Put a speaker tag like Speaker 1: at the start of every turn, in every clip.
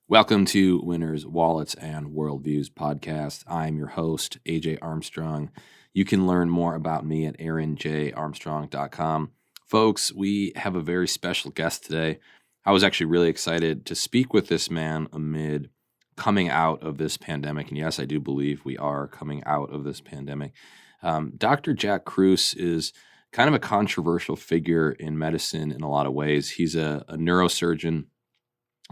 Speaker 1: Welcome to Winners, Wallets, and Worldviews podcast. I'm your host, AJ Armstrong. You can learn more about me at aaronjarmstrong.com. Folks, we have a very special guest today. I was actually really excited to speak with this man amid coming out of this pandemic. And yes, I do believe we are coming out of this pandemic. Dr. Jack Kruse is kind of a controversial figure in medicine in a lot of ways. He's a neurosurgeon.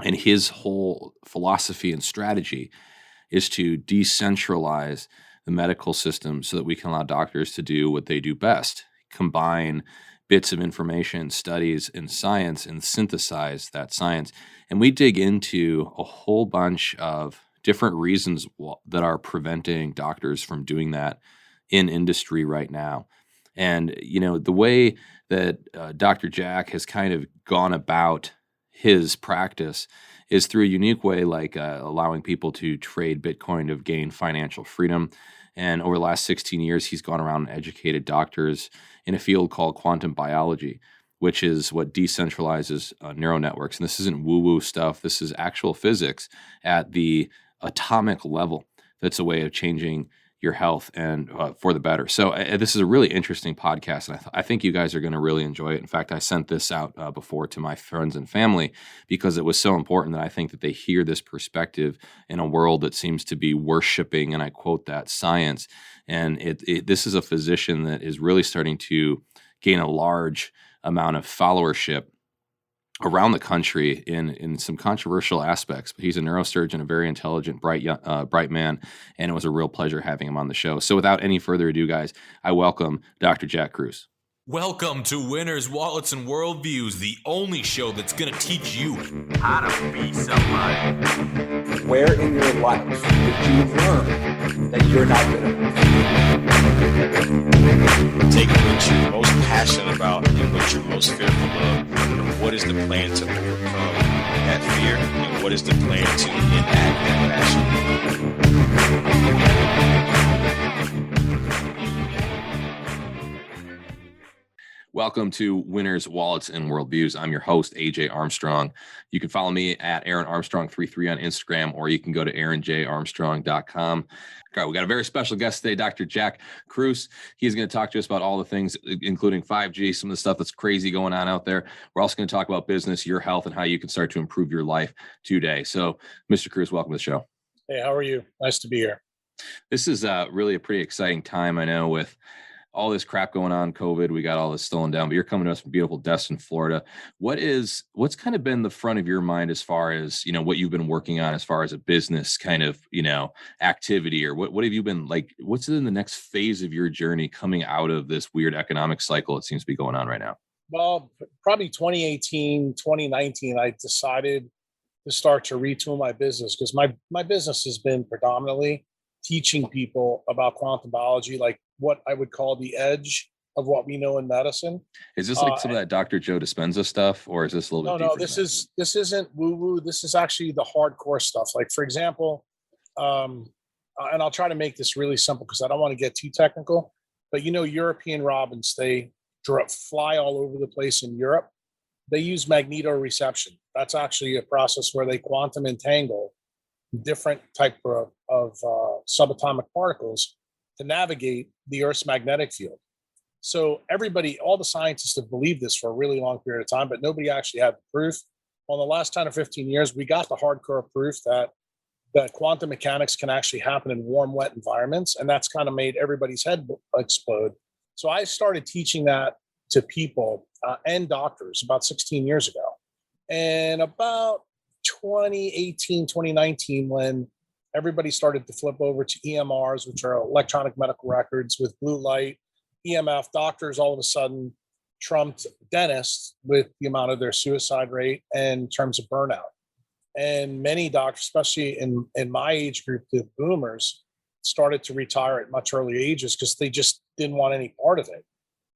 Speaker 1: And his whole philosophy and strategy is to decentralize the medical system so that we can allow doctors to do what they do best, combine bits of information, studies, and science, and synthesize that science. And we dig into a whole bunch of different reasons that are preventing doctors from doing that in industry right now. And, the way that Dr. Jack has kind of gone about his practice is through a unique way, like allowing people to trade Bitcoin to gain financial freedom. And over the last 16 years, he's gone around and educated doctors in a field called quantum biology, which is what decentralizes neural networks. And this isn't woo-woo stuff. This is actual physics at the atomic level. That's a way of changing your health and for the better. So this is a really interesting podcast, and I think you guys are going to really enjoy it. In fact, I sent this out before to my friends and family because it was so important that I think that they hear this perspective in a world that seems to be worshiping, and I quote that, science. And this is a physician that is really starting to gain a large amount of followership around the country in some controversial aspects, but he's a neurosurgeon, a very intelligent, bright man, and it was a real pleasure having him on the show. So without any further ado, guys, I welcome Dr. Jack Kruse.
Speaker 2: Welcome to Winners, Wallets, and Worldviews, the only show that's going to teach you
Speaker 3: how to be somebody.
Speaker 4: Where in your life did you learn that you're not good at it?
Speaker 3: Take what you're most passionate about and what you're most fearful of, and what is the plan to overcome that fear, and what is the plan to enact that passion.
Speaker 1: Welcome to Winners, Wallets, and Worldviews. I'm your host, AJ Armstrong. You can follow me at Aaron Armstrong33 on Instagram, or you can go to aaronjarmstrong.com. Okay, we got a very special guest today, Dr. Jack Kruse. He's going to talk to us about all the things, including 5G, some of the stuff that's crazy going on out there. We're also going to talk about business, your health, and how you can start to improve your life today. So, Mr. Kruse, welcome to the show.
Speaker 5: Hey, how are you? Nice to be here.
Speaker 1: This is really a pretty exciting time, I know, with all this crap going on, COVID, we got all this slowing down, but you're coming to us from beautiful Destin, Florida. What's kind of been the front of your mind as far as, what you've been working on as far as a business kind of, activity, or what have you been like, what's in the next phase of your journey coming out of this weird economic cycle it seems to be going on right now?
Speaker 5: Well, probably 2018, 2019, I decided to start to retool my business because my business has been predominantly teaching people about quantum biology, like what I would call the edge of what we know in medicine.
Speaker 1: Is this like some of that Dr. Joe Dispenza stuff, or is this a little bit deeper?
Speaker 5: No, this isn't woo-woo. This is actually the hardcore stuff. Like, for example, and I'll try to make this really simple because I don't want to get too technical, but European robins, they fly all over the place in Europe. They use magnetoreception. That's actually a process where they quantum entangle different type of subatomic particles to navigate the Earth's magnetic field. So all the scientists have believed this for a really long period of time, but nobody actually had the proof. Well, in the last 10 or 15 years, we got the hardcore proof that quantum mechanics can actually happen in warm, wet environments. And that's kind of made everybody's head explode. So I started teaching that to people and doctors about 16 years ago. And about 2018, 2019, when everybody started to flip over to EMRs, which are electronic medical records with blue light, EMF, doctors all of a sudden trumped dentists with the amount of their suicide rate and in terms of burnout. And many doctors, especially in my age group, the boomers, started to retire at much earlier ages because they just didn't want any part of it.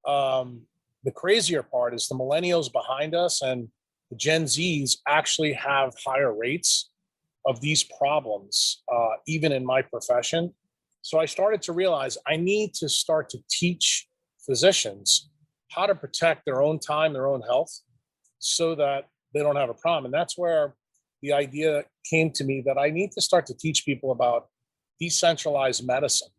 Speaker 5: The crazier part is the millennials behind us and the Gen Zs actually have higher rates of these problems, even in my profession. So I started to realize I need to start to teach physicians how to protect their own time, their own health, so that they don't have a problem. And that's where the the idea came to me that I need to start to teach people about decentralized medicine.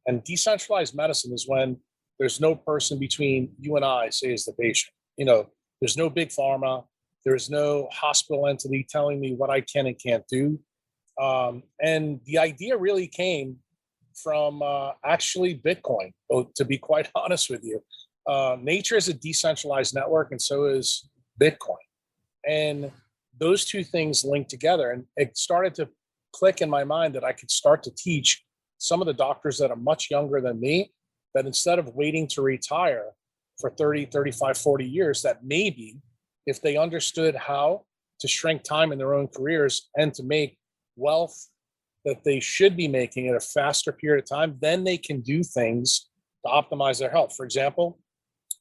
Speaker 5: And decentralized medicine is when there's no person between you and I, say, as the patient. There's no big pharma. There's no hospital entity telling me what I can and can't do. And the idea really came from actually Bitcoin, to be quite honest with you. Nature is a decentralized network, and so is Bitcoin. And those two things link together. And it started to click in my mind that I could start to teach some of the doctors that are much younger than me, that instead of waiting to retire for 30, 35, 40 years, that maybe if they understood how to shrink time in their own careers and to make wealth that they should be making in a faster period of time, then they can do things to optimize their health. For example,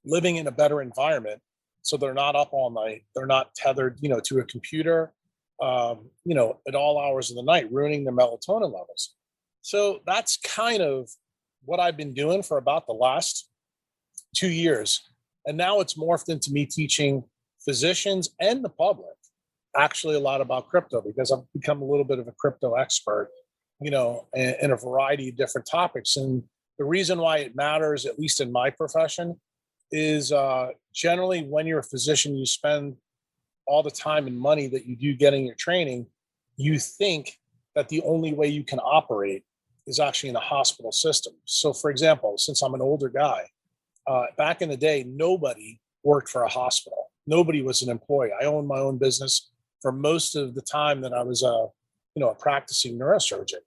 Speaker 5: living in a better environment, so they're not up all night, they're not tethered, to a computer, at all hours of the night, ruining their melatonin levels. So that's kind of what I've been doing for about the last 2 years. And now it's morphed into me teaching physicians and the public actually a lot about crypto, because I've become a little bit of a crypto expert, in a variety of different topics. And the reason why it matters, at least in my profession, is generally when you're a physician, you spend all the time and money that you do getting your training, you think that the only way you can operate is actually in a hospital system. So for example, since I'm an older guy, back in the day, nobody worked for a hospital. Nobody was an employee. I owned my own business for most of the time that I was a practicing neurosurgeon.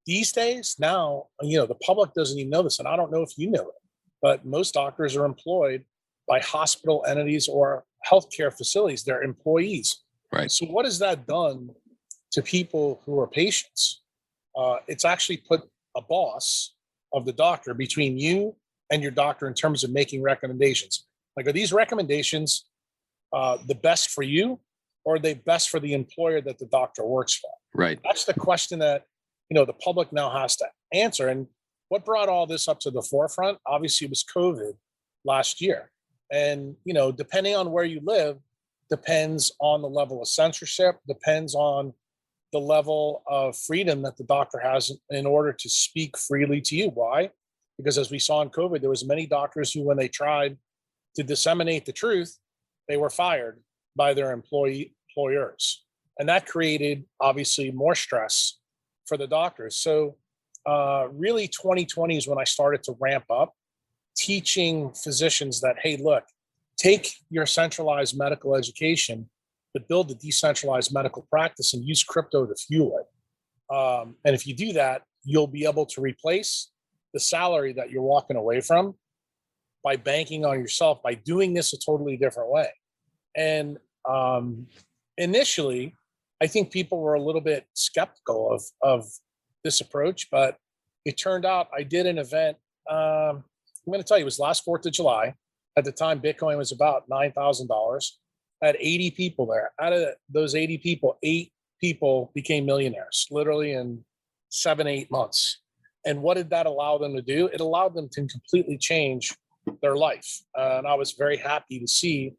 Speaker 5: These days, now, the public doesn't even know this, and I don't know if you know it, but most doctors are employed by hospital entities or healthcare facilities. They're employees.
Speaker 1: Right.
Speaker 5: So what has that done to people who are patients? It's actually put a boss of the doctor between you and your doctor in terms of making recommendations. Like, are these recommendations the best for you, or are they best for the employer that the doctor works for?
Speaker 1: Right.
Speaker 5: That's the question that, the public now has to answer. And what brought all this up to the forefront, obviously, was COVID last year. And, depending on where you live, depends on the level of censorship, depends on the level of freedom that the doctor has in order to speak freely to you. Why? Because as we saw in COVID, there was many doctors who, when they tried to disseminate the truth, they were fired by their employers. And that created, obviously, more stress for the doctors. So really 2020 is when I started to ramp up teaching physicians that, hey, look, take your centralized medical education to build a decentralized medical practice and use crypto to fuel it. And if you do that, you'll be able to replace the salary that you're walking away from by banking on yourself, by doing this a totally different way. And initially, I think people were a little bit skeptical of this approach, but it turned out I did an event. I'm going to tell you, it was last 4th of July. At the time, Bitcoin was about $9,000. I had 80 people there. Out of those 80 people, 8 people became millionaires, literally in 7-8 months. And what did that allow them to do? It allowed them to completely change their life. And I was very happy to see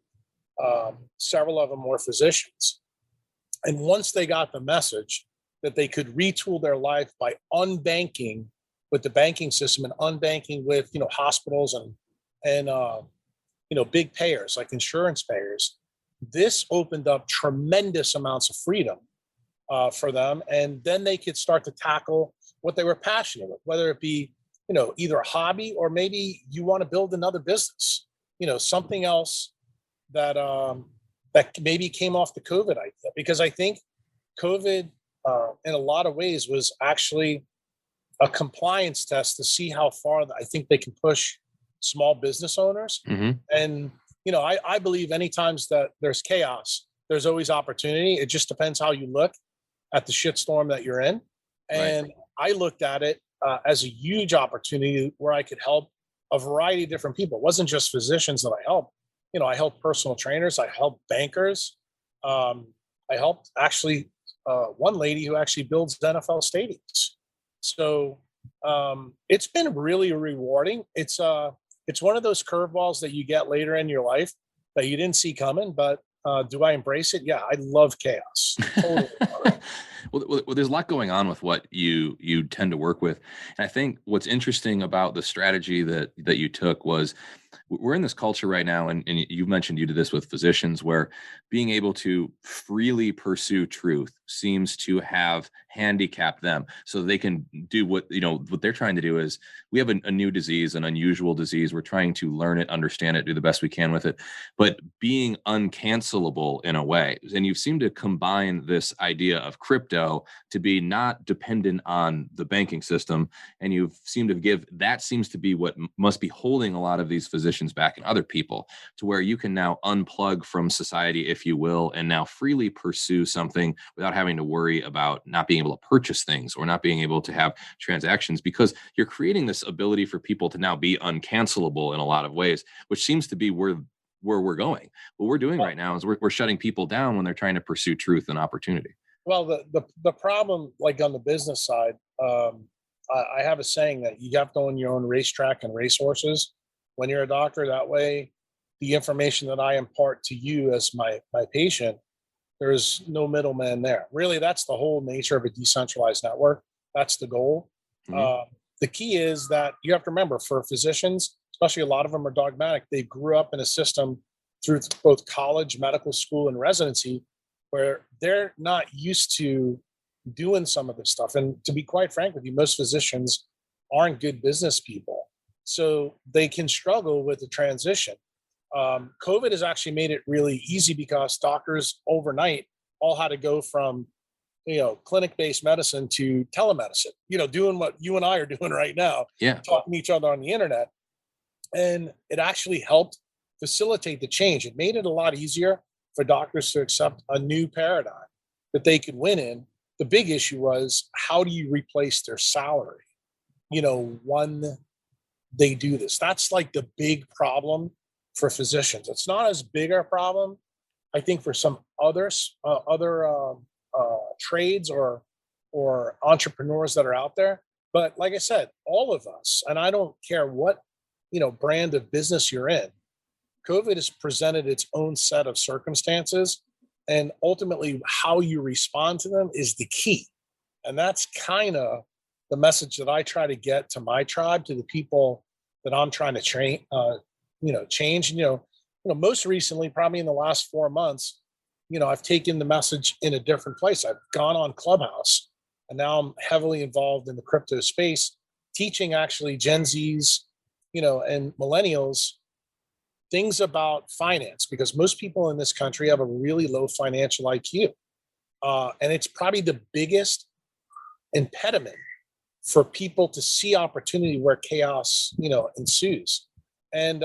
Speaker 5: several of them were physicians. And once they got the message that they could retool their life by unbanking with the banking system and unbanking with, hospitals and big payers like insurance payers, this opened up tremendous amounts of freedom for them. And then they could start to tackle what they were passionate with, whether it be, either a hobby or maybe you want to build another business, something else that maybe came off the COVID idea. Because I think COVID, in a lot of ways, was actually a compliance test to see how far I think they can push small business owners. Mm-hmm. And, I believe any times that there's chaos, there's always opportunity. It just depends how you look at the shitstorm that you're in. And right. I looked at it as a huge opportunity where I could help a variety of different people. It wasn't just physicians that I helped. I helped personal trainers. I helped bankers. I helped actually one lady who actually builds NFL stadiums. So it's been really rewarding. It's one of those curveballs that you get later in your life that you didn't see coming, but Do I embrace it? Yeah, I love chaos. Totally.
Speaker 1: Well, there's a lot going on with what you tend to work with, and I think what's interesting about the strategy that you took was we're in this culture right now, and you've mentioned you did this with physicians, where being able to freely pursue truth seems to have handicapped them, so they can do what they're trying to do is we have a new disease, an unusual disease. We're trying to learn it, understand it, do the best we can with it, but being uncancelable in a way. And you seem to combine this idea of crypto to be not dependent on the banking system, and you seem to give that seems to be what must be holding a lot of these physicians back and other people, to where you can now unplug from society, if you will, and now freely pursue something without having to worry about not being able to purchase things or not being able to have transactions, because you're creating this ability for people to now be uncancelable in a lot of ways, which seems to be where we're going. What we're doing right now is we're shutting people down when they're trying to pursue truth and opportunity.
Speaker 5: Well, the problem, like on the business side, I have a saying that you have to own your own racetrack and racehorses when you're a doctor. That way, the information that I impart to you as my patient, there's no middleman there. Really, that's the whole nature of a decentralized network. That's the goal.
Speaker 1: Mm-hmm.
Speaker 5: The key is that you have to remember, for physicians, especially a lot of them are dogmatic. They grew up in a system through both college, medical school, and residency where they're not used to doing some of this stuff. And to be quite frank with you, most physicians aren't good business people. So they can struggle with the transition. COVID has actually made it really easy because doctors overnight all had to go from, clinic-based medicine to telemedicine, doing what you and I are doing right now, talking to each other on the internet. And it actually helped facilitate the change. It made it a lot easier for doctors to accept a new paradigm that they could win in. The big issue was, how do you replace their salary, when they do this? That's like the big problem for physicians. It's not as big a problem, I think, for some other trades or entrepreneurs that are out there. But like I said, all of us, and I don't care what brand of business you're in, COVID has presented its own set of circumstances, and ultimately how you respond to them is the key. And that's kind of the message that I try to get to my tribe, to the people that I'm trying to train, change. Most recently, probably in the last 4 months, I've taken the message in a different place. I've gone on Clubhouse, and now I'm heavily involved in the crypto space, teaching actually Gen Zs, and millennials things about finance, because most people in this country have a really low financial IQ. And it's probably the biggest impediment for people to see opportunity where chaos, ensues. And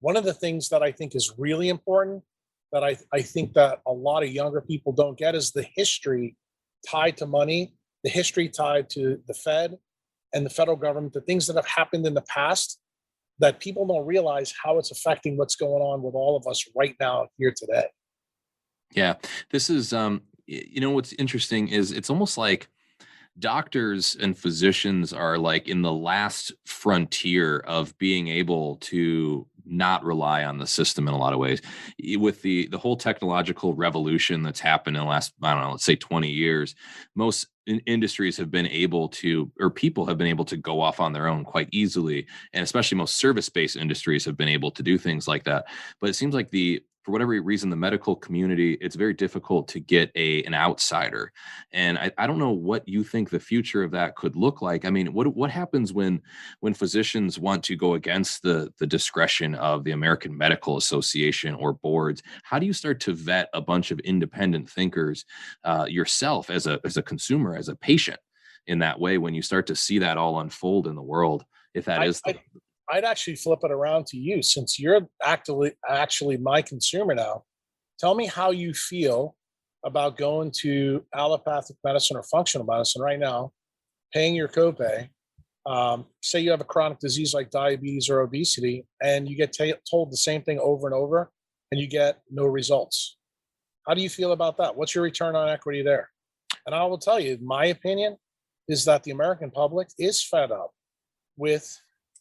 Speaker 5: one of the things that I think is really important, that I think that a lot of younger people don't get, is the history tied to money, the history tied to the Fed and the federal government, the things that have happened in the past, that people don't realize how it's affecting what's going on with all of us right now here today.
Speaker 1: Yeah, this is, what's interesting is it's almost like doctors and physicians are like in the last frontier of being able to not rely on the system in a lot of ways. With the whole technological revolution that's happened in the last, I don't know, let's say 20 years, most industries have been able to, or people have been able to go off on their own quite easily. And especially most service-based industries have been able to do things like that. But it seems like for whatever reason, the medical community, it's very difficult to get an outsider. And I don't know what you think the future of that could look like. I mean, what happens when physicians want to go against the discretion of the American Medical Association or boards? How do you start to vet a bunch of independent thinkers yourself as a consumer, as a patient, in that way, when you start to see that all unfold in the world, if that is
Speaker 5: I'd actually flip it around to you, since you're actually my consumer now. Tell me how you feel about going to allopathic medicine or functional medicine right now, paying your copay. Say you have a chronic disease like diabetes or obesity, and you get told the same thing over and over, and you get no results. How do you feel about that? What's your return on equity there? And I will tell you, my opinion is that the American public is fed up with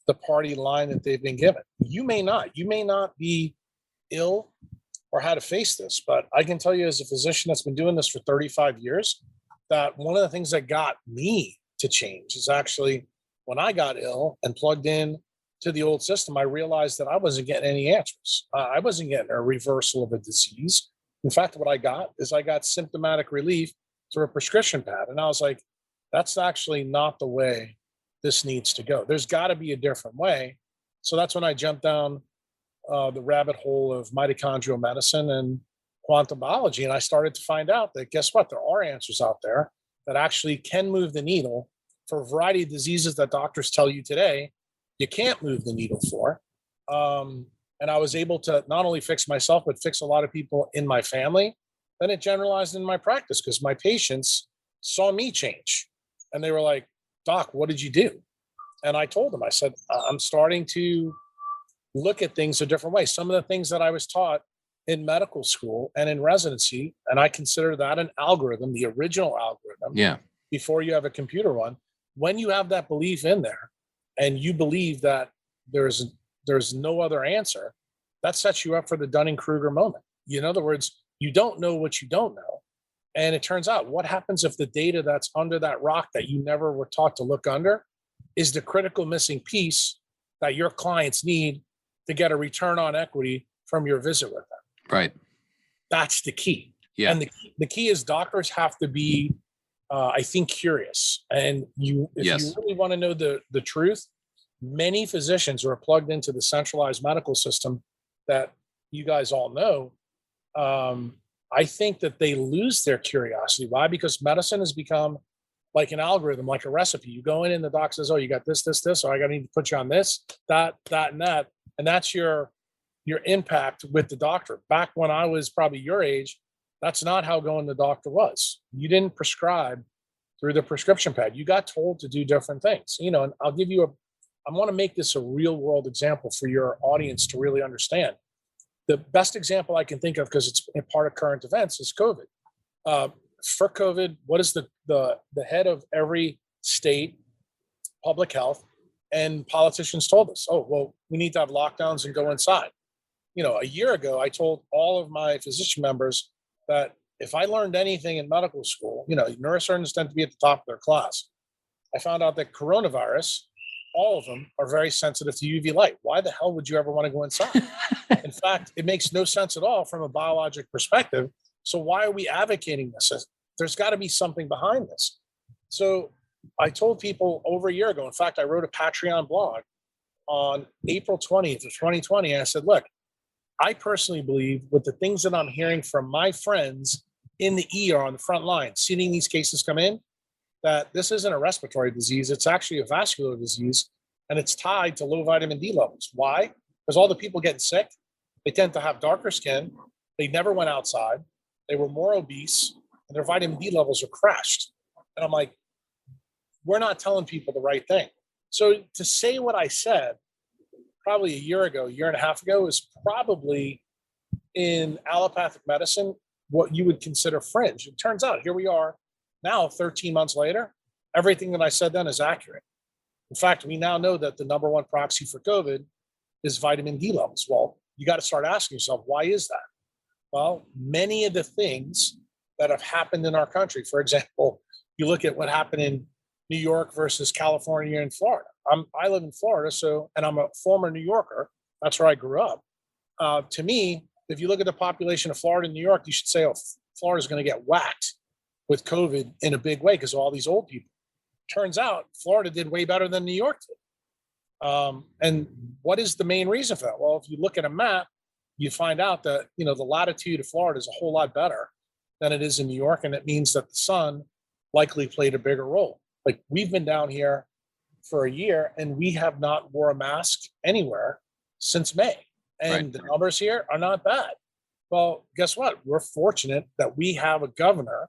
Speaker 5: the party line that they've been given. You may not be ill or how to face this. But I can tell you, as a physician that's been doing this for 35 years, that one of the things that got me to change is actually when I got ill and plugged in to the old system, I realized that I wasn't getting any answers. I wasn't getting a reversal of a disease. In fact, what I got is I got symptomatic relief through a prescription pad. And I was like, that's actually not the way this needs to go. There's got to be a different way. So that's when I jumped down the rabbit hole of mitochondrial medicine and quantum biology. And I started to find out that, guess what? There are answers out there that actually can move the needle for a variety of diseases that doctors tell you today you can't move the needle for. And I was able to not only fix myself, but fix a lot of people in my family. Then it generalized in my practice because my patients saw me change. And they were like, Doc, what did you do? And I told them, I said, I'm starting to look at things a different way. Some of the things that I was taught in medical school and in residency, and I consider that an algorithm, the original algorithm, before you have a computer one. When you have that belief in there and you believe that there's no other answer, that sets you up for the Dunning-Kruger moment. In other words, you don't know what you don't know. And it turns out, what happens if the data that's under that rock that you never were taught to look under is the critical missing piece that your clients need to get a return on equity from your visit with them?
Speaker 1: Right.
Speaker 5: That's the key.
Speaker 1: Yeah.
Speaker 5: And the key is doctors have to be, I think, curious. And if you really want to know the truth, many physicians who are plugged into the centralized medical system that you guys all know, I think that they lose their curiosity. Why? Because medicine has become like an algorithm, like a recipe. You go in and the doc says, oh, you got this, or I need to put you on this, that, and that. And that's your impact with the doctor. Back when I was probably your age, that's not how going to the doctor was. You didn't prescribe through the prescription pad. You got told to do different things. And I'll give you I want to make this a real world example for your audience to really understand. The best example I can think of, because it's a part of current events, is COVID. For COVID, what is the head of every state public health and politicians told us? Oh, well, we need to have lockdowns and go inside. A year ago, I told all of my physician members that if I learned anything in medical school, neurosurgeons tend to be at the top of their class. I found out that coronavirus, all of them are very sensitive to UV light. Why the hell would you ever want to go inside? In fact, it makes no sense at all from a biologic perspective. So why are we advocating this? There's got to be something behind this. So I told people over a year ago, in fact, I wrote a Patreon blog on April 20th of 2020. And I said, look, I personally believe with the things that I'm hearing from my friends in the ER on the front line, seeing these cases come in, that this isn't a respiratory disease. It's actually a vascular disease, and it's tied to low vitamin D levels. Why? Because all the people getting sick, they tend to have darker skin. They never went outside. They were more obese, and their vitamin D levels are crashed. And I'm like, we're not telling people the right thing. So to say what I said probably a year and a half ago, is probably in allopathic medicine what you would consider fringe. It turns out here we are now, 13 months later, everything that I said then is accurate. In fact, we now know that the number one proxy for COVID is vitamin D levels. Well, you got to start asking yourself, why is that? Well, many of the things that have happened in our country, for example, you look at what happened in New York versus California and Florida. I live in Florida, and I'm a former New Yorker. That's where I grew up. To me, if you look at the population of Florida and New York, you should say, oh, Florida's going to get whacked with COVID in a big way because of all these old people. Turns out Florida did way better than New York did. And what is the main reason for that? Well, if you look at a map, you find out that, the latitude of Florida is a whole lot better than it is in New York. And it means that the sun likely played a bigger role. Like, we've been down here for a year and we have not wore a mask anywhere since May. And the numbers here are not bad. Well, guess what? We're fortunate that we have a governor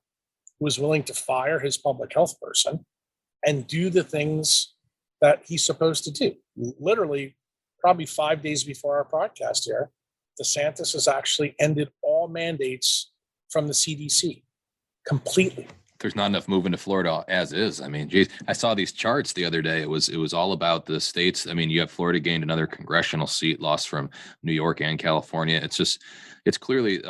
Speaker 5: who is willing to fire his public health person and do the things that he's supposed to do. Literally, probably 5 days before our podcast here, DeSantis has actually ended all mandates from the CDC completely.
Speaker 1: There's not enough moving to Florida as is. I mean, geez, I saw these charts the other day. It was all about the states. I mean, you have Florida gained another congressional seat, lost from New York and California. It's clearly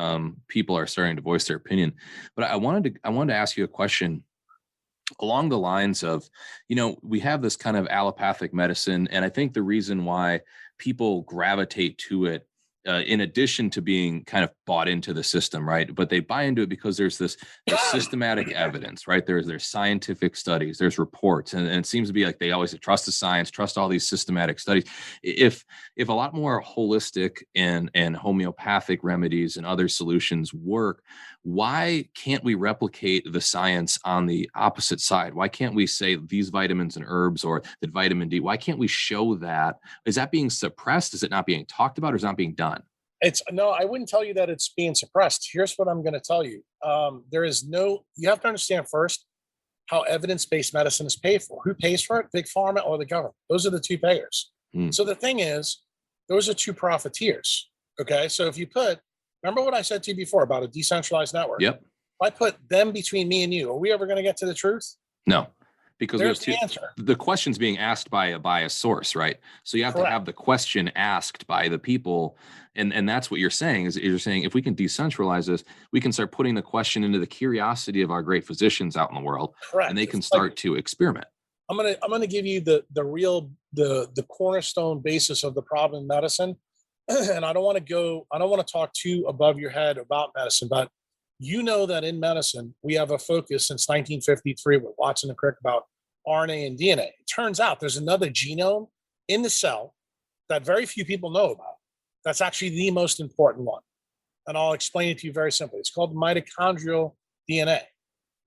Speaker 1: people are starting to voice their opinion. But I wanted to ask you a question along the lines of, we have this kind of allopathic medicine, and I think the reason why people gravitate to it, in addition to being kind of bought into the system, right? But they buy into it because there's this systematic evidence, right? There's scientific studies, there's reports, and it seems to be like they always say, trust the science, trust all these systematic studies. If a lot more holistic and homeopathic remedies and other solutions work, why can't we replicate the science on the opposite side? Why can't we say these vitamins and herbs, or that vitamin D? Why can't we show that? Is that being suppressed? Is it not being talked about, or is it not being done?
Speaker 5: No, I wouldn't tell you that it's being suppressed. Here's what I'm going to tell you. You have to understand first how evidence-based medicine is paid for. Who pays for it? Big pharma or the government? Those are the two payers. So the thing is, those are two profiteers. Okay. So if you remember what I said to you before about a decentralized network?
Speaker 1: Yep.
Speaker 5: If I put them between me and you, are we ever going to get to the truth?
Speaker 1: No. Because
Speaker 5: there's the answer.
Speaker 1: The question's being asked by a source, right? So you have
Speaker 5: Correct.
Speaker 1: to have the question asked by the people. And that's what you're saying, is you're saying if we can decentralize this, we can start putting the question into the curiosity of our great physicians out in the world.
Speaker 5: Correct.
Speaker 1: And they can start to experiment.
Speaker 5: I'm gonna give you the cornerstone basis of the problem in medicine. And I don't want to talk too above your head about medicine, but that in medicine, we have a focus since 1953 with Watson and Crick about RNA and DNA. It turns out there's another genome in the cell that very few people know about. That's actually the most important one. And I'll explain it to you very simply. It's called mitochondrial DNA.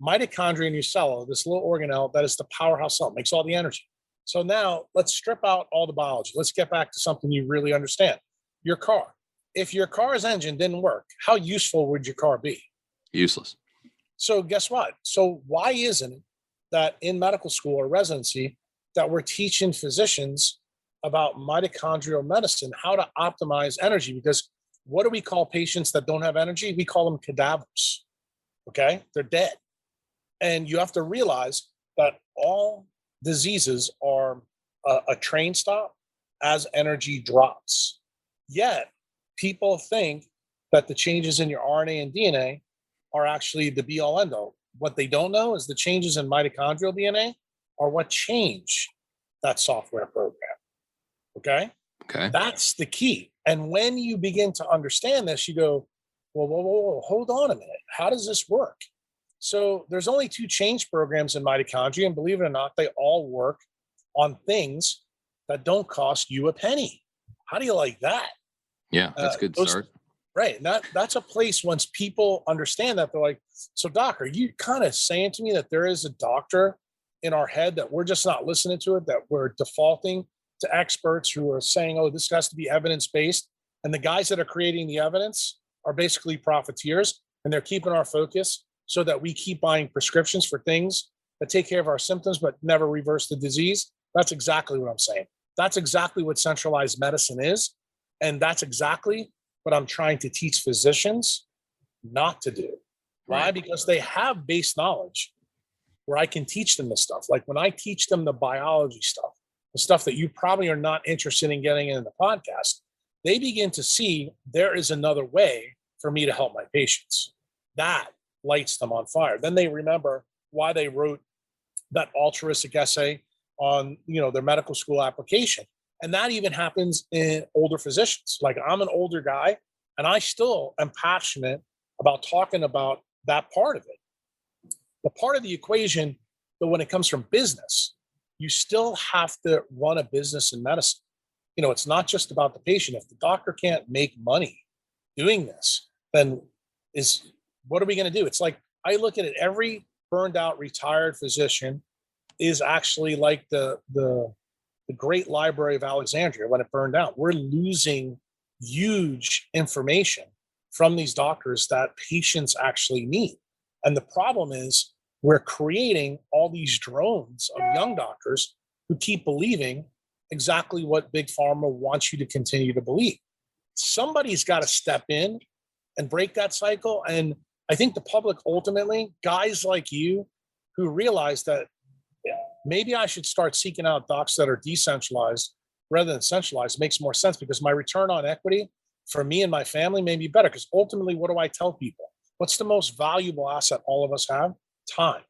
Speaker 5: Mitochondria in your cell, this little organelle that is the powerhouse cell, makes all the energy. So now let's strip out all the biology. Let's get back to something you really understand. Your car. If your car's engine didn't work, how useful would your car be?
Speaker 1: Useless.
Speaker 5: So guess what? So why isn't it that in medical school or residency that we're teaching physicians about mitochondrial medicine, how to optimize energy? Because what do we call patients that don't have energy? We call them cadavers. Okay? They're dead. And you have to realize that all diseases are a train stop as energy drops. Yet people think that the changes in your RNA and DNA are actually the be all end all. What they don't know is the changes in mitochondrial DNA are what change that software program. Okay. That's the key. And when you begin to understand this, you go, whoa, hold on a minute. How does this work? So there's only two change programs in mitochondria, and believe it or not, they all work on things that don't cost you a penny. How do you like that?
Speaker 1: Yeah, that's a good start.
Speaker 5: Right. That's a place once people understand that, they're like, so doc, are you kind of saying to me that there is a doctor in our head that we're just not listening to it, that we're defaulting to experts who are saying, oh, this has to be evidence-based. And the guys that are creating the evidence are basically profiteers, and they're keeping our focus so that we keep buying prescriptions for things that take care of our symptoms, but never reverse the disease. That's exactly what I'm saying. That's exactly what centralized medicine is. And that's exactly what I'm trying to teach physicians not to do. Why?
Speaker 1: Right.
Speaker 5: Because they have base knowledge where I can teach them this stuff. Like when I teach them the biology stuff, the stuff that you probably are not interested in getting in the podcast, they begin to see there is another way for me to help my patients. That lights them on fire. Then they remember why they wrote that altruistic essay on, their medical school application. And that even happens in older physicians. Like I'm an older guy, and I still am passionate about talking about that part of it. The part of the equation that when it comes from business, you still have to run a business in medicine. It's not just about the patient. If the doctor can't make money doing this, then what are we going to do? It's like, I look at it, every burned out retired physician is actually like the great library of Alexandria when it burned out. We're losing huge information from these doctors that patients actually need. And the problem is we're creating all these drones of young doctors who keep believing exactly what Big Pharma wants you to continue to believe. Somebody's got to step in and break that cycle. And I think the public ultimately, guys like you who realize that maybe I should start seeking out docs that are decentralized rather than centralized makes more sense, because my return on equity for me and my family may be better. Because ultimately, what do I tell people? What's the most valuable asset all of us have? Time.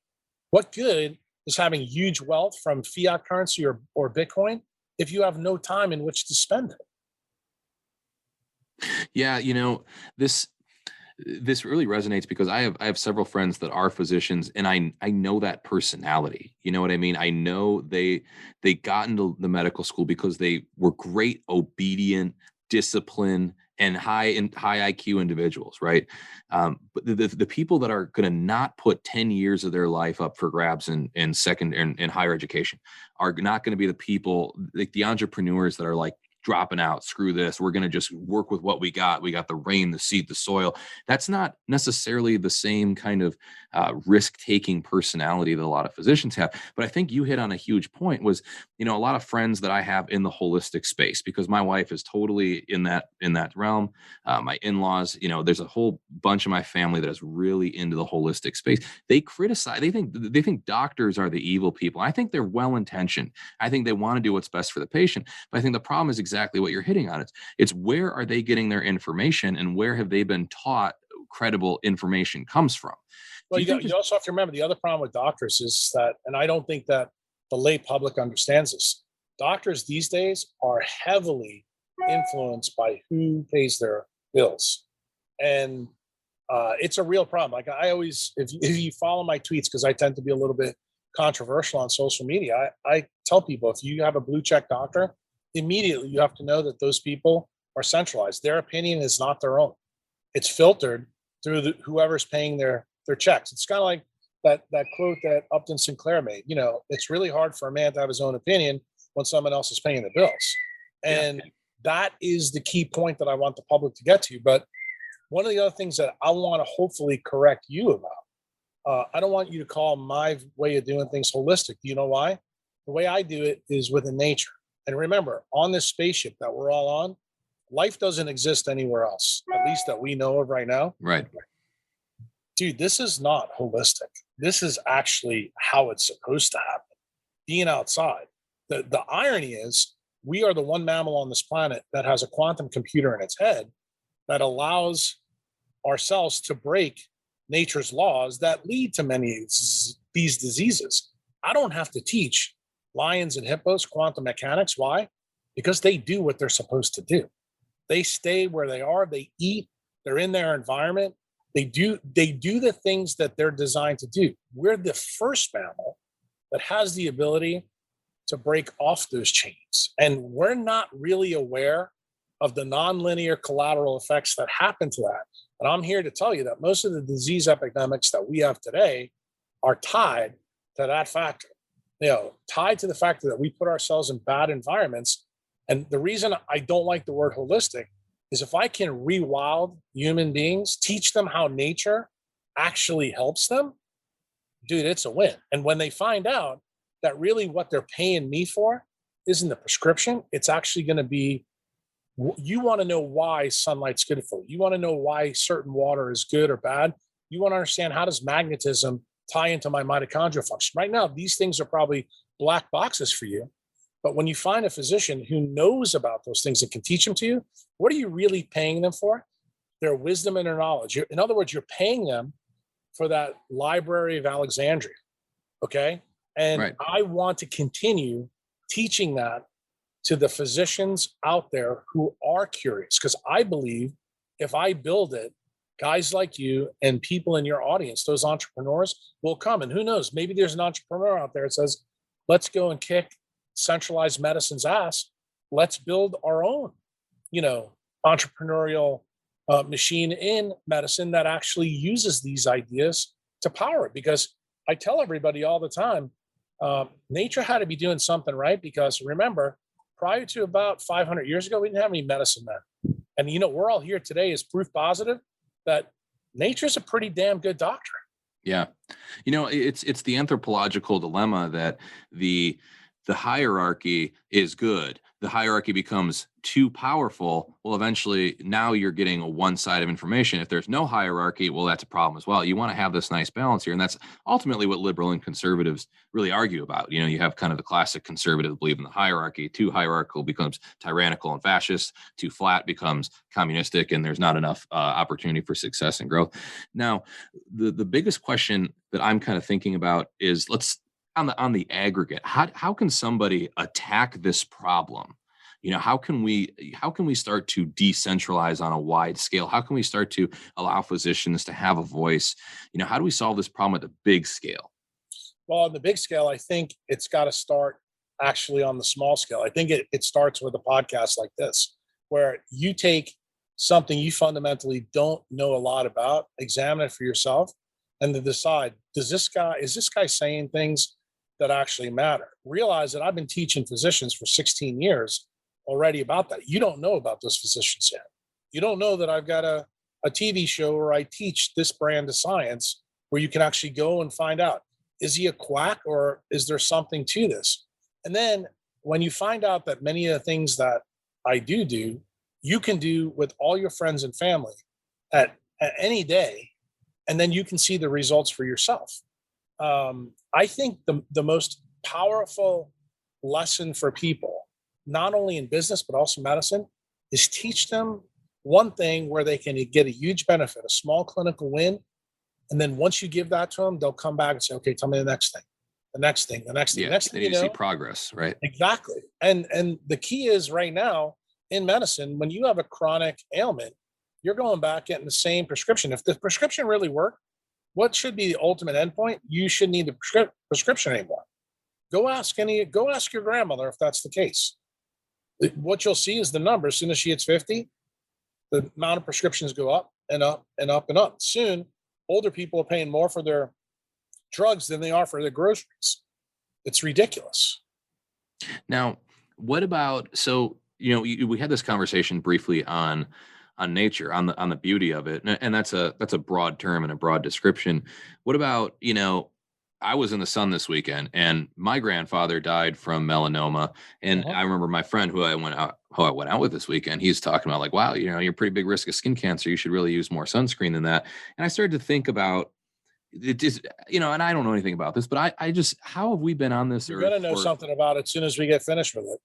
Speaker 5: What good is having huge wealth from fiat currency or Bitcoin if you have no time in which to spend it?
Speaker 1: Yeah, this really resonates because I have several friends that are physicians, and I know that personality. You know what I mean? I know they got into the medical school because they were great, obedient, disciplined, and high IQ individuals, right? But the people that are going to not put 10 years of their life up for grabs in higher education are not going to be the people, like the entrepreneurs that are like, dropping out, screw this, we're going to just work with what we got the rain, the seed, the soil. That's not necessarily the same kind of risk-taking personality that a lot of physicians have. But I think you hit on a huge point. Was, a lot of friends that I have in the holistic space, because my wife is totally in that realm. My in-laws, there's a whole bunch of my family that is really into the holistic space. They criticize, they think doctors are the evil people. I think they're well-intentioned. I think they want to do what's best for the patient. But I think the problem is exactly what you're hitting on. It's where are they getting their information, and where have they been taught credible information comes from?
Speaker 5: Well, you also have to remember the other problem with doctors is that, and I don't think that the lay public understands this, doctors these days are heavily influenced by who pays their bills. And it's a real problem. Like I always, if you follow my tweets, because I tend to be a little bit controversial on social media, I tell people, if you have a blue check doctor, immediately you have to know that those people are centralized. Their opinion is not their own. It's filtered through whoever's paying their checks. It's kind of like that quote that Upton Sinclair made. It's really hard for a man to have his own opinion when someone else is paying the bills. And that is the key point that I want the public to get to. But one of the other things that I want to hopefully correct you about, I don't want you to call my way of doing things holistic. Do you know why? The way I do it is within nature. And remember, on this spaceship that we're all on, life doesn't exist anywhere else, at least that we know of right now.
Speaker 1: Right.
Speaker 5: Dude, this is not holistic. This is actually how it's supposed to happen, being outside. The irony is we are the one mammal on this planet that has a quantum computer in its head that allows ourselves to break nature's laws that lead to many of these diseases. I don't have to teach lions and hippos quantum mechanics. Why? Because they do what they're supposed to do. They stay where they are, they eat, they're in their environment, they do the things that they're designed to do. We're the first mammal that has the ability to break off those chains. And we're not really aware of the nonlinear collateral effects that happen to that. And I'm here to tell you that most of the disease epidemics that we have today are tied to that factor. Tied to the fact that we put ourselves in bad environments. And the reason I don't like the word holistic is if I can rewild human beings, teach them how nature actually helps them, dude, it's a win. And when they find out that really what they're paying me for isn't the prescription, it's actually going to be, you want to know why sunlight's good for you. You want to know why certain water is good or bad. You want to understand, how does magnetism tie into my mitochondrial function? Right now, these things are probably black boxes for you. But when you find a physician who knows about those things and can teach them to you, what are you really paying them for? Their wisdom and their knowledge. In other words, you're paying them for that Library of Alexandria. Okay. And right. I want to continue teaching that to the physicians out there who are curious, because I believe if I build it, guys like you and people in your audience, those entrepreneurs will come. And who knows, maybe there's an entrepreneur out there that says, let's go and kick centralized medicine's ass. Let's build our own, entrepreneurial machine in medicine that actually uses these ideas to power it. Because I tell everybody all the time, nature had to be doing something right, because remember, prior to about 500 years ago, we didn't have any medicine then. And, we're all here today as proof positive that nature's a pretty damn good doctor.
Speaker 1: Yeah. It's the anthropological dilemma that the hierarchy is good. the hierarchy becomes too powerful, well, eventually now you're getting a one side of information. If there's no hierarchy, well, that's a problem as well. You want to have this nice balance here. And that's ultimately what liberal and conservatives really argue about. You know, you have kind of the classic conservative believe in the hierarchy. Too hierarchical becomes tyrannical and fascist. Too flat becomes communistic, and there's not enough opportunity for success and growth. Now, the biggest question that I'm kind of thinking about is, let's on the aggregate, how can somebody attack this problem? You know, how can we start to decentralize on a wide scale? How can we start to allow physicians to have a voice? You know, how do we solve this problem at the big scale?
Speaker 5: Well, on the big scale, I think it's got to start actually on the small scale. I think it starts with a podcast like this, where you take something you fundamentally don't know a lot about, examine it for yourself, and then decide, is this guy saying things that actually matter? Realize that I've been teaching physicians for 16 years already about that. You don't know about those physicians yet. You don't know that I've got a TV show where I teach this brand of science where you can actually go and find out, is he a quack or is there something to this? And then when you find out that many of the things that I do, you can do with all your friends and family at any day, and then you can see the results for yourself. I think the most powerful lesson for people, not only in business, but also medicine, is teach them one thing where they can get a huge benefit, a small clinical win. And then once you give that to them, they'll come back and say, okay, tell me the next thing, the next thing, the next thing.
Speaker 1: Yeah,
Speaker 5: the next
Speaker 1: they
Speaker 5: thing
Speaker 1: need to see progress, right?
Speaker 5: Exactly. And the key is right now in medicine, when you have a chronic ailment, you're going back getting the same prescription. If the prescription really worked, what should be the ultimate endpoint? You shouldn't need the prescription anymore. Go ask your grandmother if that's the case. What you'll see is the number. As soon as she hits 50, the amount of prescriptions go up and up and up and up. Soon, older people are paying more for their drugs than they are for their groceries. It's ridiculous.
Speaker 1: Now, what about, so, you know, we had this conversation briefly on nature, on the beauty of it. And that's a broad term and a broad description. What about, you know, I was in the sun this weekend and my grandfather died from melanoma. And I remember my friend who I went out with this weekend, he's talking about like, wow, you know, you're a pretty big risk of skin cancer. You should really use more sunscreen than that. And I started to think about it, just, you know, and I don't know anything about this, but I just, how have we been on this
Speaker 5: You're
Speaker 1: earth?
Speaker 5: going to know something about it as soon as we get finished with it.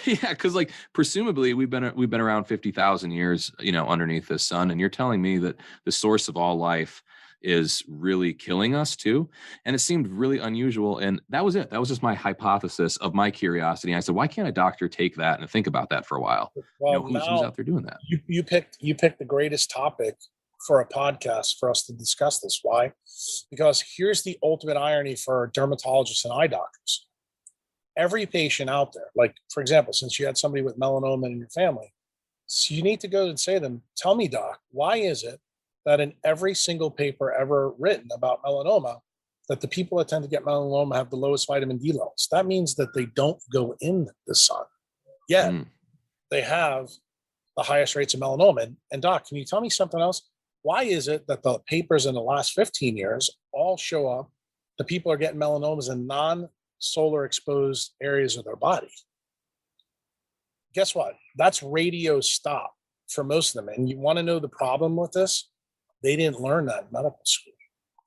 Speaker 1: Yeah, because like presumably we've been around 50,000 years, you know, underneath the sun, and you're telling me that the source of all life is really killing us too. And it seemed really unusual. And that was it. That was just my hypothesis of my curiosity. And I said, why can't a doctor take that and think about that for a while?
Speaker 5: Well,
Speaker 1: you know, who's out there doing that?
Speaker 5: You picked the greatest topic for a podcast for us to discuss this. Why? Because here's the ultimate irony for dermatologists and eye doctors. Every patient out there, like, for example, since you had somebody with melanoma in your family, so you need to go and say to them, tell me, doc, why is it that in every single paper ever written about melanoma, that the people that tend to get melanoma have the lowest vitamin D levels? That means that they don't go in the sun. Yet they have the highest rates of melanoma. And doc, can you tell me something else? Why is it that the papers in the last 15 years all show up, the people are getting melanomas in non-solar exposed areas of their body? Guess what? That's radio stop for most of them. And you want to know the problem with this? They didn't learn that in medical school.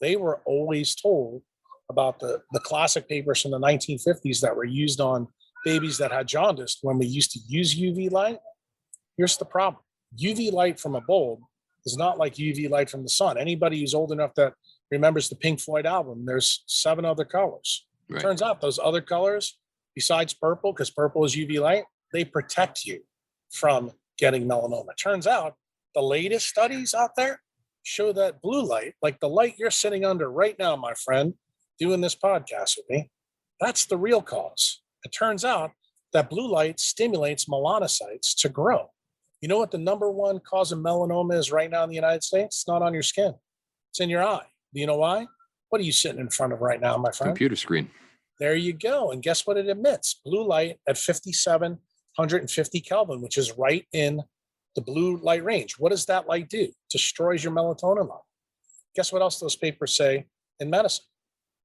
Speaker 5: They were always told about the classic papers from the 1950s that were used on babies that had jaundice when we used to use UV light. Here's the problem. UV light from a bulb is not like UV light from the sun. Anybody who's old enough that remembers the Pink Floyd album, there's 7 other colors. Right. Turns out those other colors, besides purple, because purple is UV light, they protect you from getting melanoma. Turns out the latest studies out there show that blue light, like the light you're sitting under right now, my friend, doing this podcast with me, that's the real cause. It turns out that blue light stimulates melanocytes to grow. You know what the number one cause of melanoma is right now in the United States? It's not on your skin. It's in your eye. Do you know why? What are you sitting in front of right now, my friend?
Speaker 1: Computer screen. There
Speaker 5: you go. And guess what it emits? Blue light at 5,750 Kelvin, which is right in the blue light range. What does that light do? It destroys your melatonin level. Guess what else those papers say in medicine?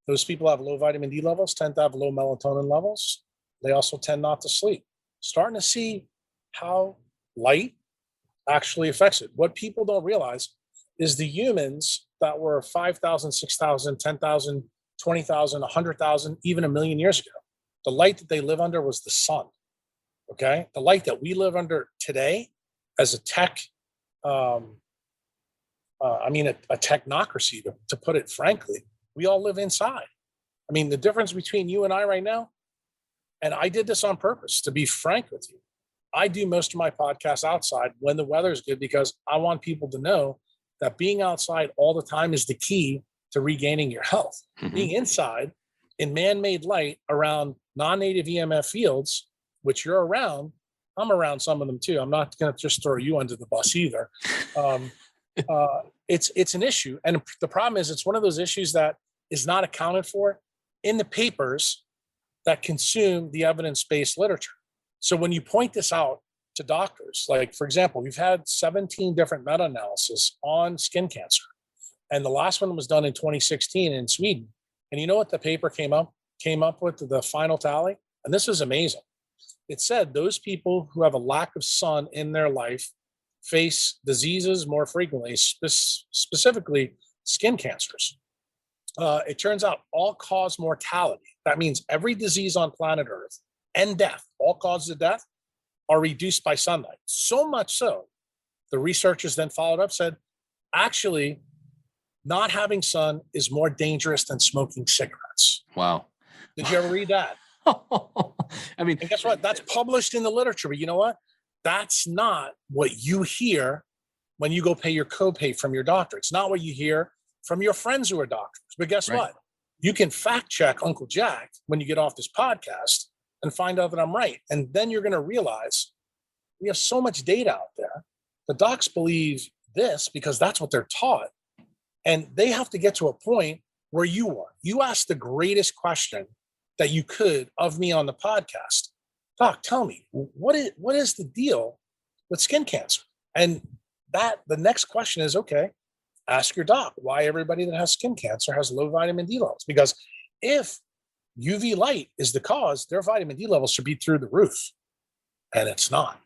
Speaker 5: Those people have low vitamin D levels, tend to have low melatonin levels. They also tend not to sleep. starting to see how light actually affects it. What people don't realize is the humans that were 5,000, 6,000, 10,000, 20,000, 100,000, even a million years ago, the light that they live under was the sun. Okay. The light that we live under today as a tech, a technocracy, to put it frankly, we all live inside. I mean, the difference between you and I right now, and I did this on purpose, to be frank with you, I do most of my podcasts outside when the weather is good, because I want people to know that being outside all the time is the key to regaining your health. Mm-hmm. Being inside in man-made light around non-native EMF fields, which you're around, I'm around some of them too. I'm not going to just throw you under the bus either. It's an issue. And the problem is, it's one of those issues that is not accounted for in the papers that consume the evidence-based literature. So when you point this out to doctors, like, for example, we've had 17 different meta-analysis on skin cancer. And the last one was done in 2016 in Sweden. And you know what the paper came up with, the final tally? And this is amazing. It said those people who have a lack of sun in their life face diseases more frequently, specifically skin cancers. It turns out all-cause mortality, that means every disease on planet Earth, and death, all causes of death, are reduced by sunlight. So much so, the researchers then followed up, said, actually, not having sun is more dangerous than smoking cigarettes.
Speaker 1: Wow.
Speaker 5: Did you ever read that?
Speaker 1: I mean,
Speaker 5: and guess what? That's published in the literature. But you know what? That's not what you hear when you go pay your copay from your doctor. It's not what you hear from your friends who are doctors. But guess what? You can fact check Uncle Jack when you get off this podcast and find out that I'm right. And then you're going to realize we have so much data out there. The docs believe this because that's what they're taught. And they have to get to a point where you are. You asked the greatest question that you could of me on the podcast. Doc, tell me, what is the deal with skin cancer? And the next question is, okay, ask your doc why everybody that has skin cancer has low vitamin D levels. Because if UV light is the cause, their vitamin D levels should be through the roof. And it's not.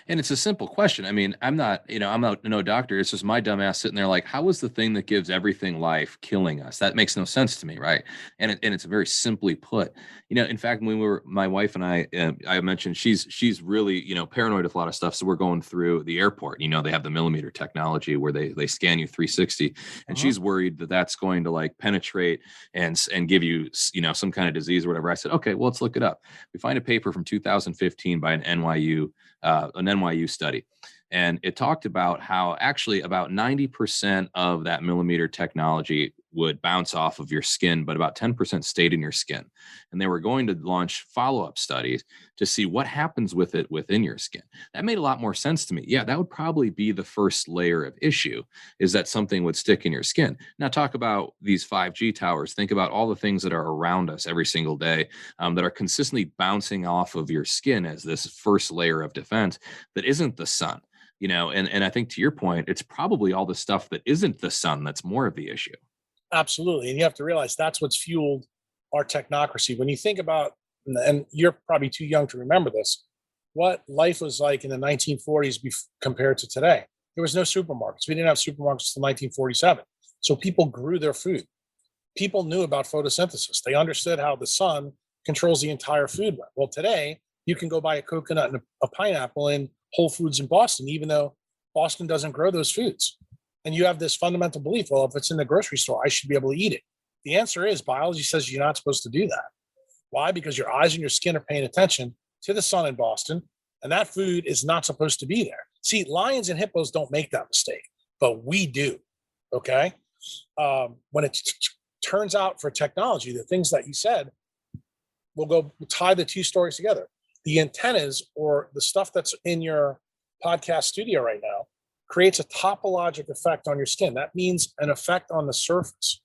Speaker 1: And it's a simple question. I mean, I'm not no doctor. It's just my dumb ass sitting there like, how is the thing that gives everything life killing us? That makes no sense to me, right? And it's very simply put. In fact, when my wife and I mentioned she's really, paranoid with a lot of stuff. So we're going through the airport. They have the millimeter technology where they scan you 360, and she's worried that that's going to like penetrate and give you, some kind of disease or whatever. I said, okay, well, let's look it up. We find a paper from 2015 by an NYU study. And it talked about how actually about 90% of that millimeter technology would bounce off of your skin, but about 10% stayed in your skin. And they were going to launch follow-up studies to see what happens with it within your skin. That made a lot more sense to me. Yeah, that would probably be the first layer of issue, is that something would stick in your skin. Now talk about these 5G towers. Think about all the things that are around us every single day that are consistently bouncing off of your skin as this first layer of defense that isn't the sun. And I think to your point, it's probably all the stuff that isn't the sun that's more of the issue.
Speaker 5: Absolutely. And you have to realize that's what's fueled our technocracy. When you think about, and you're probably too young to remember this, what life was like in the 1940s compared to today. There was no supermarkets. We didn't have supermarkets until 1947. So people grew their food. People knew about photosynthesis. They understood how the sun controls the entire food web. Well, today, you can go buy a coconut and a pineapple in Whole Foods in Boston, even though Boston doesn't grow those foods. And you have this fundamental belief, well, if it's in the grocery store, I should be able to eat it. The answer is biology says you're not supposed to do that. Why? Because your eyes and your skin are paying attention to the sun in Boston, and that food is not supposed to be there. See, lions and hippos don't make that mistake, but we do, okay? When it turns out for technology, the things that you said, we'll tie the two stories together. The antennas, or the stuff that's in your podcast studio right now, creates a topologic effect on your skin. That means an effect on the surface.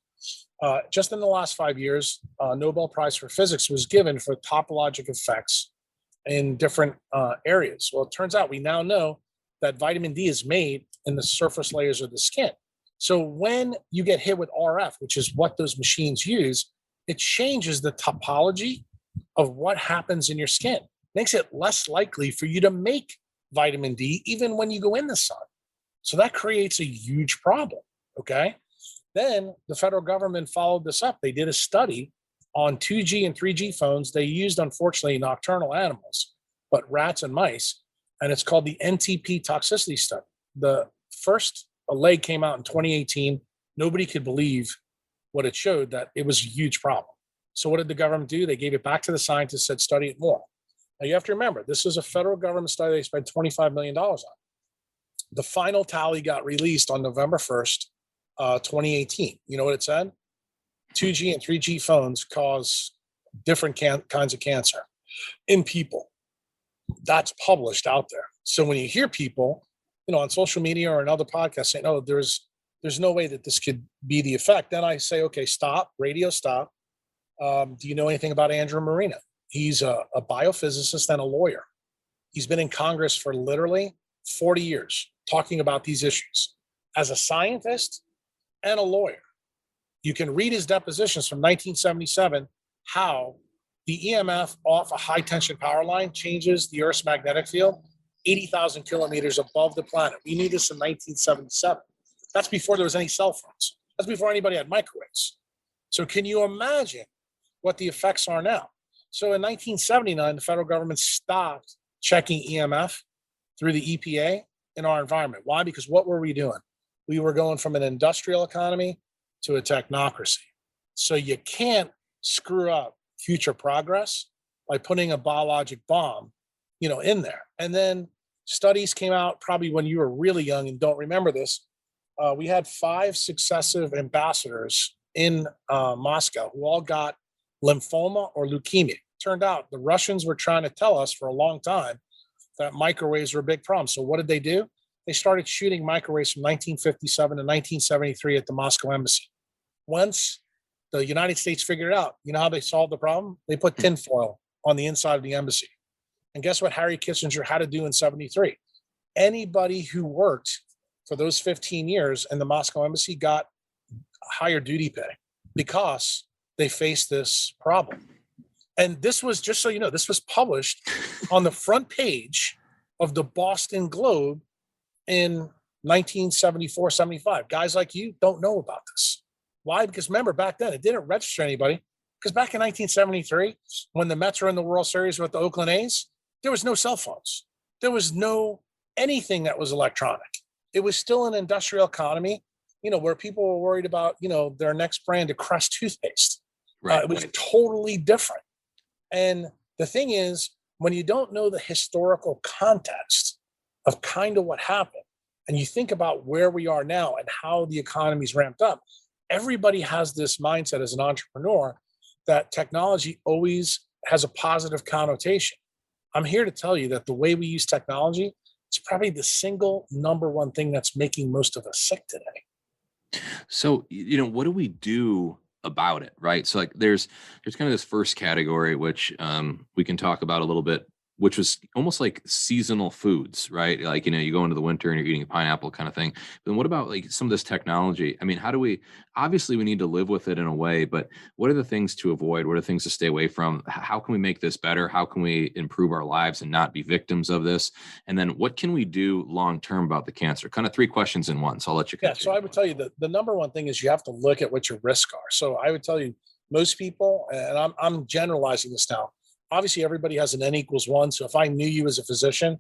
Speaker 5: Just in the last 5 years, Nobel Prize for Physics was given for topologic effects in different areas. Well, it turns out we now know that vitamin D is made in the surface layers of the skin. So when you get hit with RF, which is what those machines use, it changes the topology of what happens in your skin. makes it less likely for you to make vitamin D even when you go in the sun. So that creates a huge problem. Okay. Then the federal government followed this up. They did a study on 2G and 3G phones. They used, unfortunately, nocturnal animals, but rats and mice. And it's called the NTP toxicity study. The first leg came out in 2018. Nobody could believe what it showed, that it was a huge problem. So what did the government do? They gave it back to the scientists, said, study it more. Now you have to remember, this is a federal government study they spent $25 million on. The final tally got released on November 1st, 2018. You know what it said? 2G and 3G phones cause different kinds of cancer in people. That's published out there. So when you hear people, on social media or in other podcasts saying, "Oh, there's no way that this could be the effect," then I say, "Okay, stop, radio, stop." Do you know anything about Andrew Marino? He's a biophysicist and a lawyer. He's been in Congress for literally 40 years talking about these issues as a scientist and a lawyer. You can read his depositions from 1977, how the EMF off a high tension power line changes the Earth's magnetic field 80,000 kilometers above the planet. We knew this in 1977. That's before there was any cell phones. That's before anybody had microwaves. So can you imagine what the effects are now? So in 1979, the federal government stopped checking EMF through the EPA in our environment. Why? Because what were we doing? We were going from an industrial economy to a technocracy. So you can't screw up future progress by putting a biologic bomb, in there. And then studies came out probably when you were really young and don't remember this. We had 5 successive ambassadors in Moscow who all got lymphoma or leukemia. Turned out the Russians were trying to tell us for a long time that microwaves were a big problem. So what did they do? They started shooting microwaves from 1957 to 1973 at the Moscow embassy. Once the United States figured it out, you know how they solved the problem? They put tinfoil on the inside of the embassy. And guess what Harry Kissinger had to do in 73? Anybody who worked for those 15 years in the Moscow embassy got higher duty pay because they faced this problem. And this was, just so you know, this was published on the front page of the Boston Globe in 1974, 75. Guys like you don't know about this. Why? Because remember, back then, it didn't register anybody. Because back in 1973, when the Mets were in the World Series with the Oakland A's, there was no cell phones. There was no anything that was electronic. It was still an industrial economy, where people were worried about, their next brand of Crest toothpaste.
Speaker 1: Right.
Speaker 5: It was totally different. And the thing is, when you don't know the historical context of kind of what happened, and you think about where we are now and how the economy's ramped up, everybody has this mindset as an entrepreneur that technology always has a positive connotation. I'm here to tell you that the way we use technology, it's probably the single number one thing that's making most of us sick today.
Speaker 1: So, what do we do about it, right? So there's kind of this first category, which we can talk about a little bit, which was almost like seasonal foods, right? Like, you go into the winter and you're eating a pineapple kind of thing. Then what about like some of this technology? I mean, obviously we need to live with it in a way, but what are the things to avoid? What are the things to stay away from? How can we make this better? How can we improve our lives and not be victims of this? And then what can we do long-term about the cancer? Kind of 3 questions in one. So I'll let you continue.
Speaker 5: Yeah, so I would tell you that the number one thing is you have to look at what your risks are. So I would tell you most people, and I'm generalizing this now, obviously everybody has an N equals 1. So if I knew you as a physician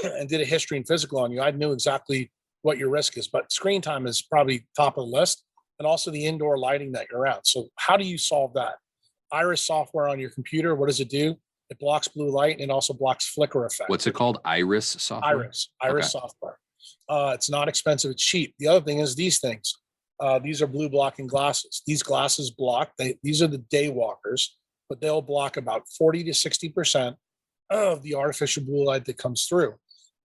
Speaker 5: and did a history and physical on you, I'd know exactly what your risk is. But screen time is probably top of the list, and also the indoor lighting that you're around. So how do you solve that? Iris software on your computer, what does it do? It blocks blue light and it also blocks flicker effect.
Speaker 1: What's it called? Iris software?
Speaker 5: Iris software. It's not expensive. It's cheap. The other thing is these things. These are blue blocking glasses. These glasses block. These are the day walkers, but they'll block about 40 to 60% of the artificial blue light that comes through.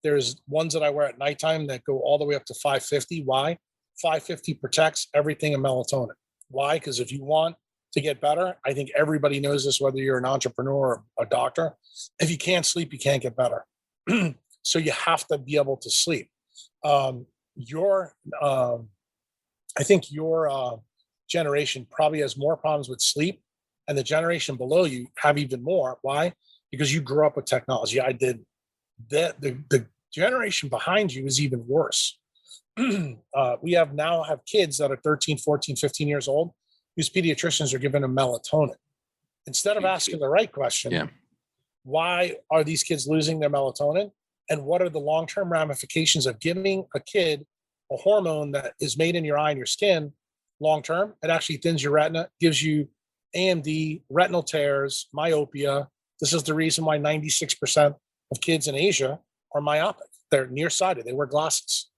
Speaker 5: There's ones that I wear at nighttime that go all the way up to 550. Why? 550 protects everything in melatonin. Why? Because if you want to get better, I think everybody knows this, whether you're an entrepreneur or a doctor, if you can't sleep, you can't get better. So you have to be able to sleep. I think your generation probably has more problems with sleep, and the generation below you have even more. Why? because you grew up with technology. I did. The generation behind you is even worse. We now have kids that are 13, 14, 15 years old whose pediatricians are giving them melatonin. Instead of asking the right question, why are these kids losing their melatonin? And what are the long-term ramifications of giving a kid a hormone that is made in your eye and your skin long-term? It actually thins your retina, gives you AMD, retinal tears, myopia. This is the reason why 96% of kids in Asia are myopic. They're nearsighted. They wear glasses.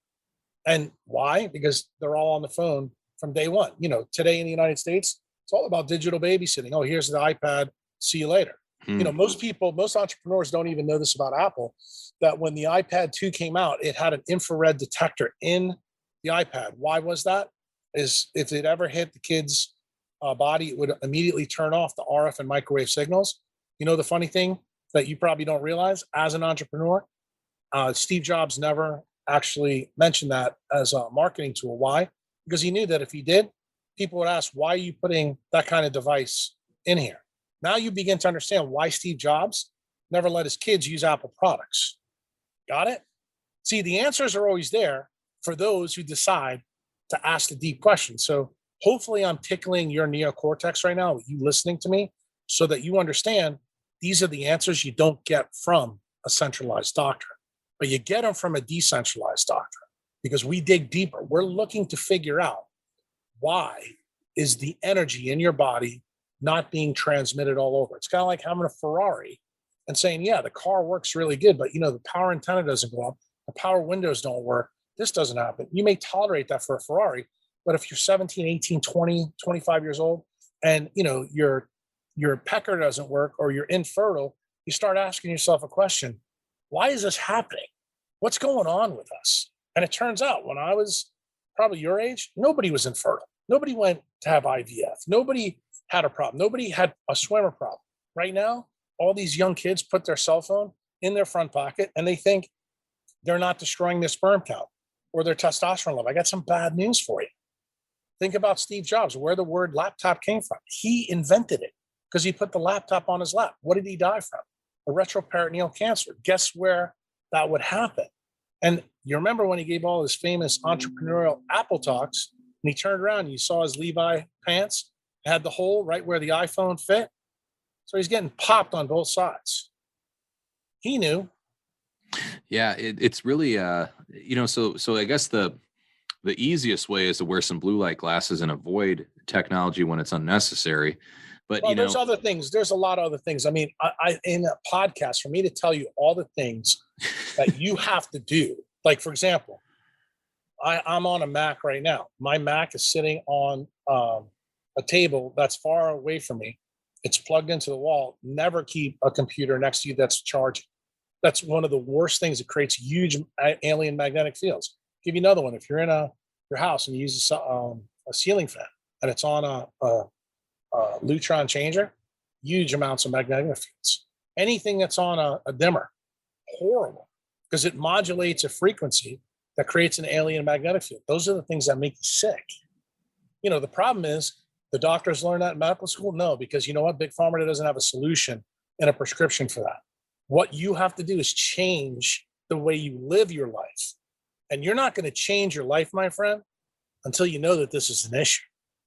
Speaker 5: And why? Because they're all on the phone from day one. Today in the United States, it's all about digital babysitting. Oh, here's the iPad. See you later. Most entrepreneurs don't even know this about Apple, that when the iPad 2 came out, it had an infrared detector in the iPad. Why was that? Is if it ever hit the kid's body, it would immediately turn off the RF and microwave signals. The funny thing that you probably don't realize as an entrepreneur, Steve Jobs never actually mentioned that as a marketing tool. Why? Because he knew that if he did, people would ask, why are you putting that kind of device in here? Now you begin to understand why Steve Jobs never let his kids use Apple products. Got it? See, the answers are always there for those who decide to ask the deep questions. So hopefully I'm tickling your neocortex right now, you listening to me, so that you understand these are the answers you don't get from a centralized doctor, but you get them from a decentralized doctor, because we dig deeper. We're looking to figure out why is the energy in your body not being transmitted all over. It's kind of like having a Ferrari and saying, yeah, the car works really good, but the power antenna doesn't go up, the power windows don't work, this doesn't happen. You may tolerate that for a Ferrari, but if you're 17, 18, 20, 25 years old and your pecker doesn't work or you're infertile, you start asking yourself a question: why is this happening? What's going on with us? And it turns out when I was probably your age, nobody was infertile. Nobody went to have IVF. Nobody had a problem. Nobody had a swimmer problem. Right now, all these young kids put their cell phone in their front pocket and they think they're not destroying their sperm count or their testosterone level. I got some bad news for you. Think about Steve Jobs, where the word laptop came from. He invented it because he put the laptop on his lap. What did he die from? A retroperitoneal cancer. Guess where that would happen? And you remember when he gave all his famous entrepreneurial Apple talks, and he turned around and you saw his Levi pants had the hole right where the iPhone fit. So he's getting popped on both sides. He knew.
Speaker 1: Yeah, it's really, so I guess the easiest way is to wear some blue light glasses and avoid technology when it's unnecessary. But
Speaker 5: there's other things. There's a lot of other things. I mean, I in a podcast, for me to tell you all the things that you have to do. Like, for example, I'm on a Mac right now. My Mac is sitting on a table that's far away from me. It's plugged into the wall. Never keep a computer next to you that's charging. That's one of the worst things. It creates huge alien magnetic fields. I'll give you another one. If you're in your house and you use a ceiling fan and it's on a Lutron changer, huge amounts of magnetic fields. Anything that's on a dimmer, horrible, because it modulates a frequency that creates an alien magnetic field. Those are the things that make you sick. The problem is the doctors learn that in medical school? No, because you know what? Big Pharma doesn't have a solution and a prescription for that. What you have to do is change the way you live your life. And you're not going to change your life, my friend, until you know that this is an issue.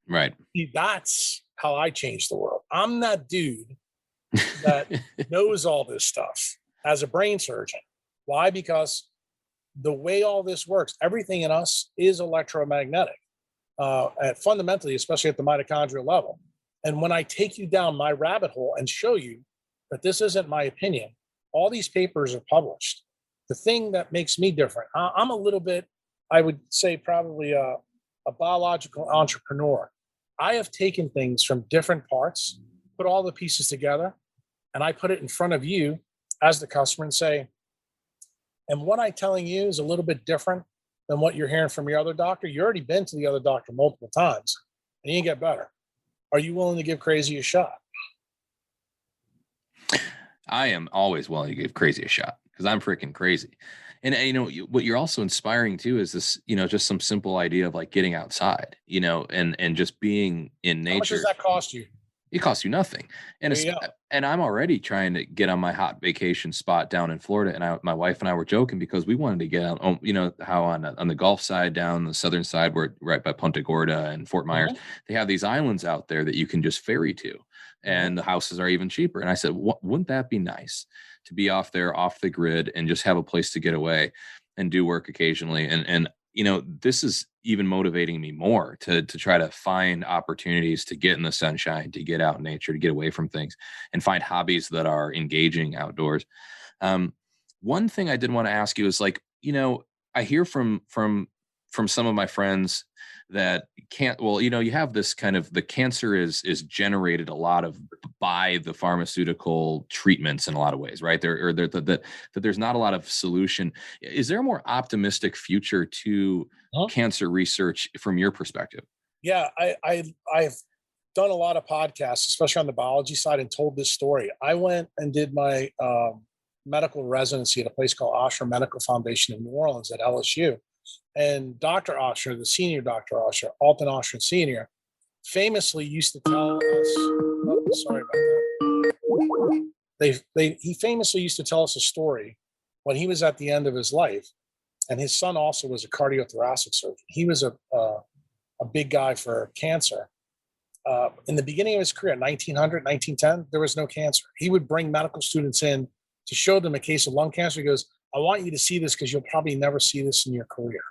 Speaker 1: Right.
Speaker 5: That's how I change the world. I'm that dude that knows all this stuff as a brain surgeon. Why? Because the way all this works, everything in us is electromagnetic, and fundamentally, especially at the mitochondrial level. And when I take you down my rabbit hole and show you that this isn't my opinion, all these papers are published. The thing that makes me different, I'm a little bit, I would say probably a biological entrepreneur. I have taken things from different parts, put all the pieces together, and I put it in front of you as the customer and say, and what I'm telling you is a little bit different than what you're hearing from your other doctor. You already been to the other doctor multiple times and you get better. Are you willing to give crazy a shot?
Speaker 1: I am always willing to give crazy a shot because I'm freaking crazy. And what you're also inspiring too is this, just some simple idea of like getting outside, and just being in nature.
Speaker 5: How much does that cost you?
Speaker 1: It costs you nothing. And
Speaker 5: There you go.
Speaker 1: and I'm already trying to get on my hot vacation spot down in Florida. And my wife and I were joking because we wanted to get out, you know, how on the Gulf side, down the southern side, where right by Punta Gorda and Fort Myers, they have these islands out there that you can just ferry to, and the houses are even cheaper. And I said, wouldn't that be nice to be off there, off the grid, and just have a place to get away and do work occasionally? And you know, this is even motivating me more to try to find opportunities to get in the sunshine, to get out in nature, to get away from things, and find hobbies that are engaging outdoors. One thing I did want to ask you is, like, you know, I hear from some of my friends that you know, you have this kind of, the cancer is generated a lot of by the pharmaceutical treatments in a lot of ways, right? That there's not a lot of solution. Is there a more optimistic future to cancer research from your perspective?
Speaker 5: Yeah, I've done a lot of podcasts, especially on the biology side, and told this story. I went and did my medical residency at a place called Osher Medical Foundation in New Orleans at LSU. And Dr. Osher, the senior Dr. Osher, Alton Osher Sr., famously used to tell us, sorry about that. He famously used to tell us a story when he was at the end of his life. And his son also was a cardiothoracic surgeon. He was a big guy for cancer. In the beginning of his career, 1900, 1910, there was no cancer. He would bring medical students in to show them a case of lung cancer. He goes, I want you to see this because you'll probably never see this in your career.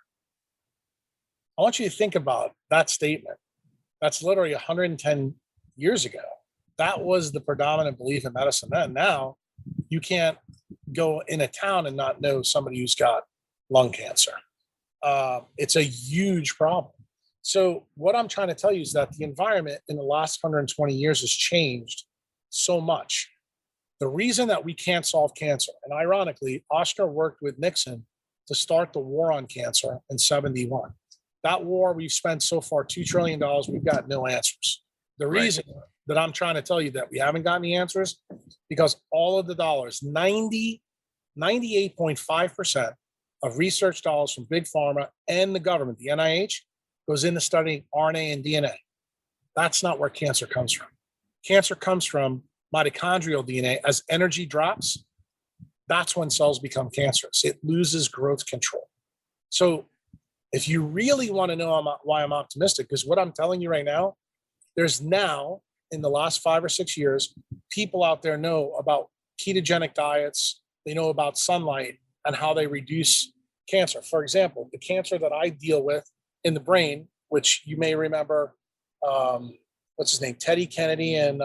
Speaker 5: I want you to think about that statement. That's literally 110 years ago. That was the predominant belief in medicine then. Now, you can't go in a town and not know somebody who's got lung cancer. It's a huge problem. So what I'm trying to tell you is that the environment in the last 120 years has changed so much. The reason that we can't solve cancer, and ironically, Oscar worked with Nixon to start the war on cancer in 1971. That war, we've spent so far $2 trillion, we've got no answers. The reason that I'm trying to tell you that we haven't gotten the answers, because all of the dollars, 98.5% of research dollars from Big Pharma and the government, the NIH, goes into studying RNA and DNA. That's not where cancer comes from. Cancer comes from mitochondrial DNA. As energy drops, that's when cells become cancerous. It loses growth control. So if you really want to know why I'm optimistic, because what I'm telling you right now, there's now, in the last 5 or 6 years, people out there know about ketogenic diets. They know about sunlight and how they reduce cancer. For example, the cancer that I deal with in the brain, which you may remember, what's his name, Teddy Kennedy and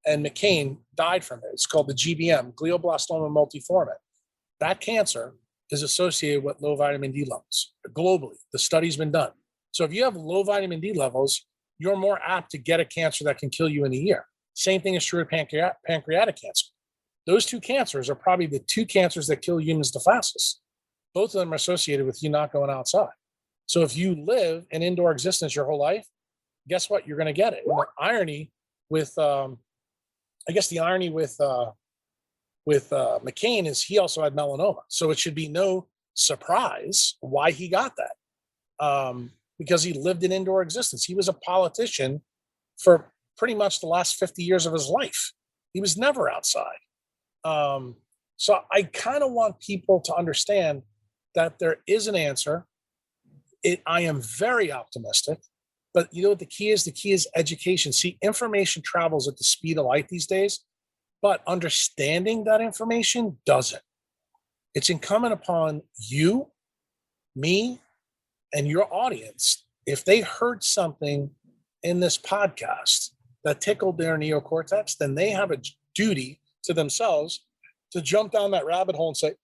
Speaker 5: McCain died from it. It's called the GBM, glioblastoma multiforme. That cancer is associated with low vitamin D levels globally. The study's been done. So if you have low vitamin D levels, you're more apt to get a cancer that can kill you in a year. Same thing is true of pancreatic cancer. Those two cancers are probably the two cancers that kill humans the fastest. Both of them are associated with you not going outside. So if you live an indoor existence your whole life, guess what? You're going to get it. And the irony with, McCain is he also had melanoma. So it should be no surprise why he got that. Because he lived an indoor existence. He was a politician for pretty much the last 50 years of his life. He was never outside. So I kind of want people to understand that there is an answer. I am very optimistic, but you know what the key is? The key is education. See, information travels at the speed of light these days, but understanding that information doesn't. It's incumbent upon you, me, and your audience. If they heard something in this podcast that tickled their neocortex, then they have a duty to themselves to jump down that rabbit hole and say,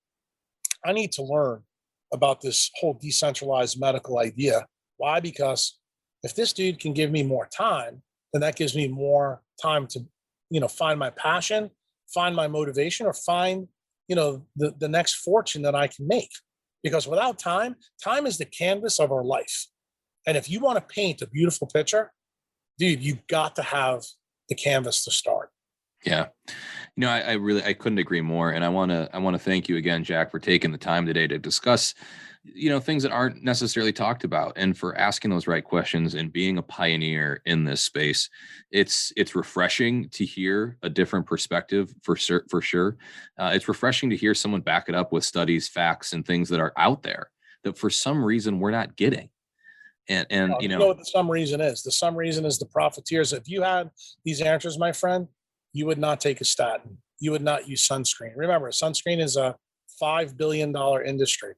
Speaker 5: I need to learn about this whole decentralized medical idea. Why? Because if this dude can give me more time, then that gives me more time to, find my passion, find my motivation, or find, the next fortune that I can make. Because without time, time is the canvas of our life. And if you want to paint a beautiful picture, dude, you've got to have the canvas to start.
Speaker 1: Yeah. I couldn't agree more. And I want to thank you again, Jack, for taking the time today to discuss, things that aren't necessarily talked about, and for asking those right questions and being a pioneer in this space. It's refreshing to hear a different perspective for sure. It's refreshing to hear someone back it up with studies, facts, and things that are out there that for some reason we're not getting. And
Speaker 5: you know what the some reason is? The some reason is the profiteers. If you had these answers, my friend, you would not take a statin. You would not use sunscreen. Remember, sunscreen is a $5 billion industry.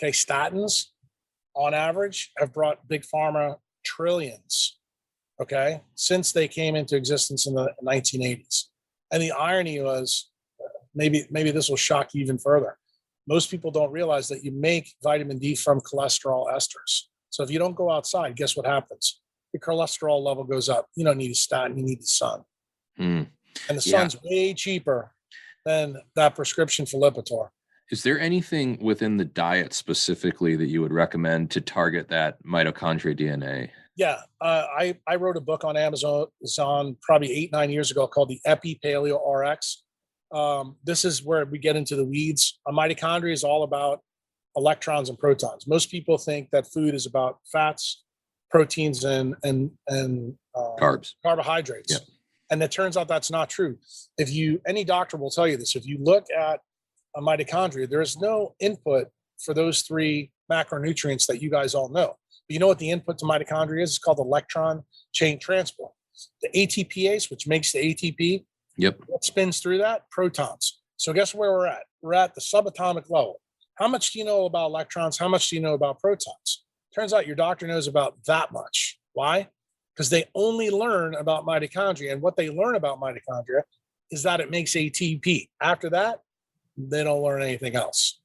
Speaker 5: Okay, statins, on average, have brought big pharma trillions, okay, since they came into existence in the 1980s. And the irony was, maybe this will shock you even further. Most people don't realize that you make vitamin D from cholesterol esters. So if you don't go outside, guess what happens? Your cholesterol level goes up. You don't need a statin, you need the sun.
Speaker 1: Mm.
Speaker 5: And the sun's way cheaper than that prescription for Lipitor.
Speaker 1: Is there anything within the diet specifically that you would recommend to target that mitochondria DNA?
Speaker 5: Yeah, I wrote a book on Amazon probably 8-9 years ago called the Epi Paleo RX. This is where we get into the weeds. A mitochondria is all about electrons and protons. Most people think that food is about fats, proteins, and
Speaker 1: Carbs,
Speaker 5: carbohydrates.
Speaker 1: Yep.
Speaker 5: And it turns out that's not true. Any doctor will tell you this. If you look at a mitochondria, there is no input for those three macronutrients that you guys all know. But you know what the input to mitochondria is? It's called electron chain transport. The ATPase, which makes the ATP, what spins through that? Protons. So guess where we're at? We're at the subatomic level. How much do you know about electrons? How much do you know about protons? Turns out your doctor knows about that much. Why? Because they only learn about mitochondria. And what they learn about mitochondria is that it makes ATP. After that, they don't learn anything else.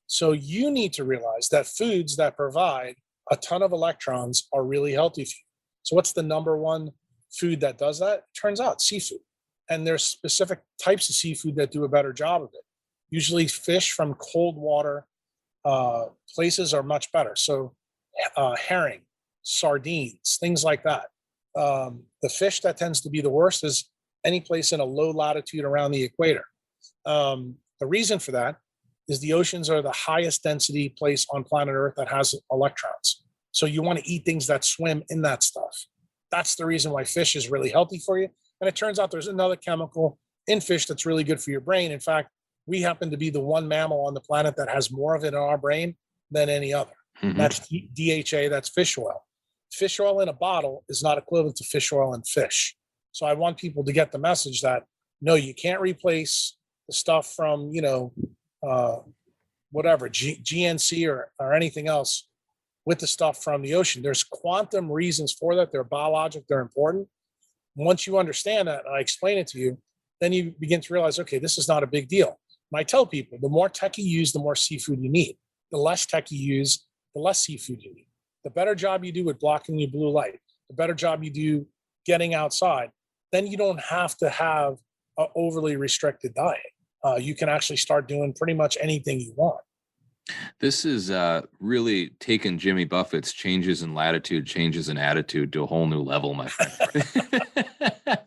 Speaker 5: So you need to realize that foods that provide a ton of electrons are really healthy for you. So what's the number one food that does that? It turns out seafood. And there's specific types of seafood that do a better job of it. Usually fish from cold water places are much better. So herring, sardines, things like that. The fish that tends to be the worst is any place in a low latitude around the equator. The reason for that is the oceans are the highest density place on planet Earth that has electrons. So you want to eat things that swim in that stuff. That's the reason why fish is really healthy for you. And it turns out there's another chemical in fish that's really good for your brain. In fact, we happen to be the one mammal on the planet that has more of it in our brain than any other. Mm-hmm. That's DHA, that's fish oil. Fish oil in a bottle is not equivalent to fish oil in fish. So I want people to get the message that, no, you can't replace the stuff from, GNC or anything else with the stuff from the ocean. There's quantum reasons for that. They're biologic, they're important. Once you understand that, and I explain it to you, then you begin to realize, okay, this is not a big deal. And I tell people, the more tech you use, the more seafood you need. The less tech you use, the less seafood you need. The better job you do with blocking your blue light, the better job you do getting outside, then you don't have to have an overly restricted diet. You can actually start doing pretty much anything you want.
Speaker 1: This is really taken Jimmy Buffett's changes in latitude, changes in attitude to a whole new level, my friend.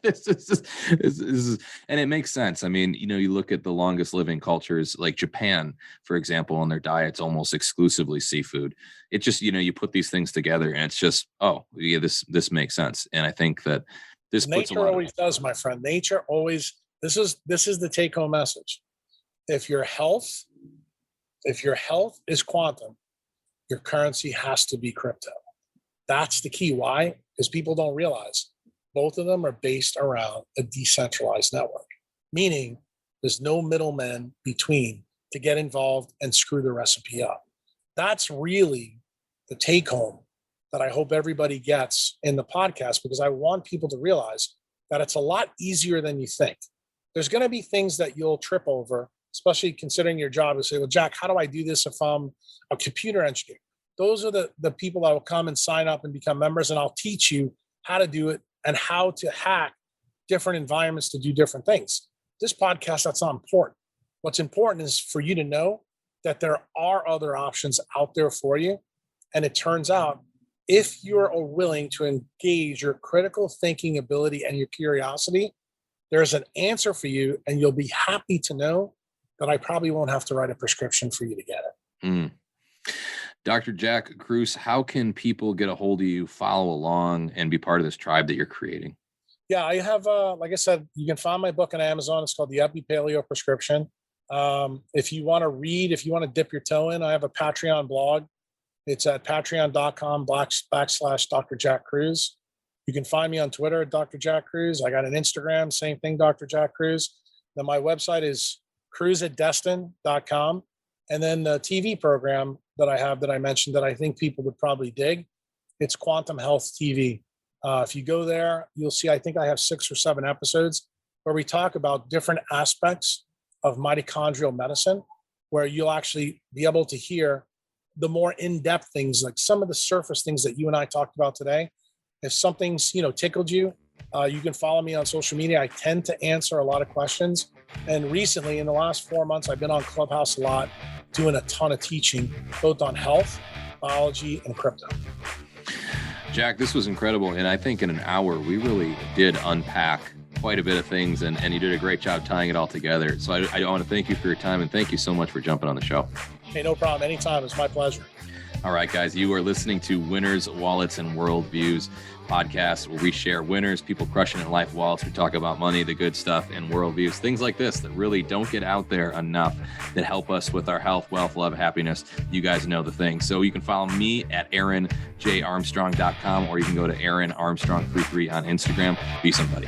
Speaker 1: This is, and it makes sense. I mean, you look at the longest living cultures like Japan, for example, and their diet's almost exclusively seafood. It just, you put these things together and it's just, oh, yeah, this makes sense. And I think that this puts
Speaker 5: nature always does, my friend. Nature always, this is the take home message. If your health is quantum, your currency has to be crypto. That's the key. Why? Because people don't realize both of them are based around a decentralized network, meaning there's no middlemen between to get involved and screw the recipe up. That's really the take home that I hope everybody gets in the podcast, because I want people to realize that it's a lot easier than you think. There's going to be things that you'll trip over, especially considering your job, and say, well, Jack, how do I do this if I'm a computer engineer? Those are the people that will come and sign up and become members, and I'll teach you how to do it and how to hack different environments to do different things. This podcast, that's not important. What's important is for you to know that there are other options out there for you. And it turns out, if you're willing to engage your critical thinking ability and your curiosity, there's an answer for you, and you'll be happy to know that I probably won't have to write a prescription for you to get it.
Speaker 1: Mm. Dr. Jack Kruse, how can people get a hold of you, follow along, and be part of this tribe that you're creating?
Speaker 5: Yeah, I have, like I said, you can find my book on Amazon. It's called The Epi Paleo Prescription. If you want to read, if you want to dip your toe in, I have a Patreon blog. It's at patreon.com/Dr. Jack Kruse. You can find me on Twitter at Dr. Jack Kruse. I got an Instagram, same thing, Dr. Jack Kruse. Then my website is cruiseatdestin.com. And then the TV program that I have that I mentioned that I think people would probably dig, it's Quantum Health TV. If you go there, you'll see, I think I have 6 or 7 episodes where we talk about different aspects of mitochondrial medicine, where you'll actually be able to hear the more in-depth things, like some of the surface things that you and I talked about today. If something's, tickled you, you can follow me on social media. I tend to answer a lot of questions. And recently, in the last 4 months, I've been on Clubhouse a lot, doing a ton of teaching, both on health, biology, and crypto.
Speaker 1: Jack, this was incredible. And I think in an hour, we really did unpack quite a bit of things, and you did a great job tying it all together. So I want to thank you for your time, and thank you so much for jumping on the show.
Speaker 5: Hey, no problem. Anytime. It's my pleasure.
Speaker 1: All right, guys, you are listening to Winners, Wallets, and Worldviews podcast, where we share winners, people crushing it in life, wallets. We talk about money, the good stuff, and worldviews, things like this that really don't get out there enough, that help us with our health, wealth, love, happiness. You guys know the thing. So you can follow me at AaronJArmstrong.com, or you can go to Aaron Armstrong 33 on Instagram. Be somebody.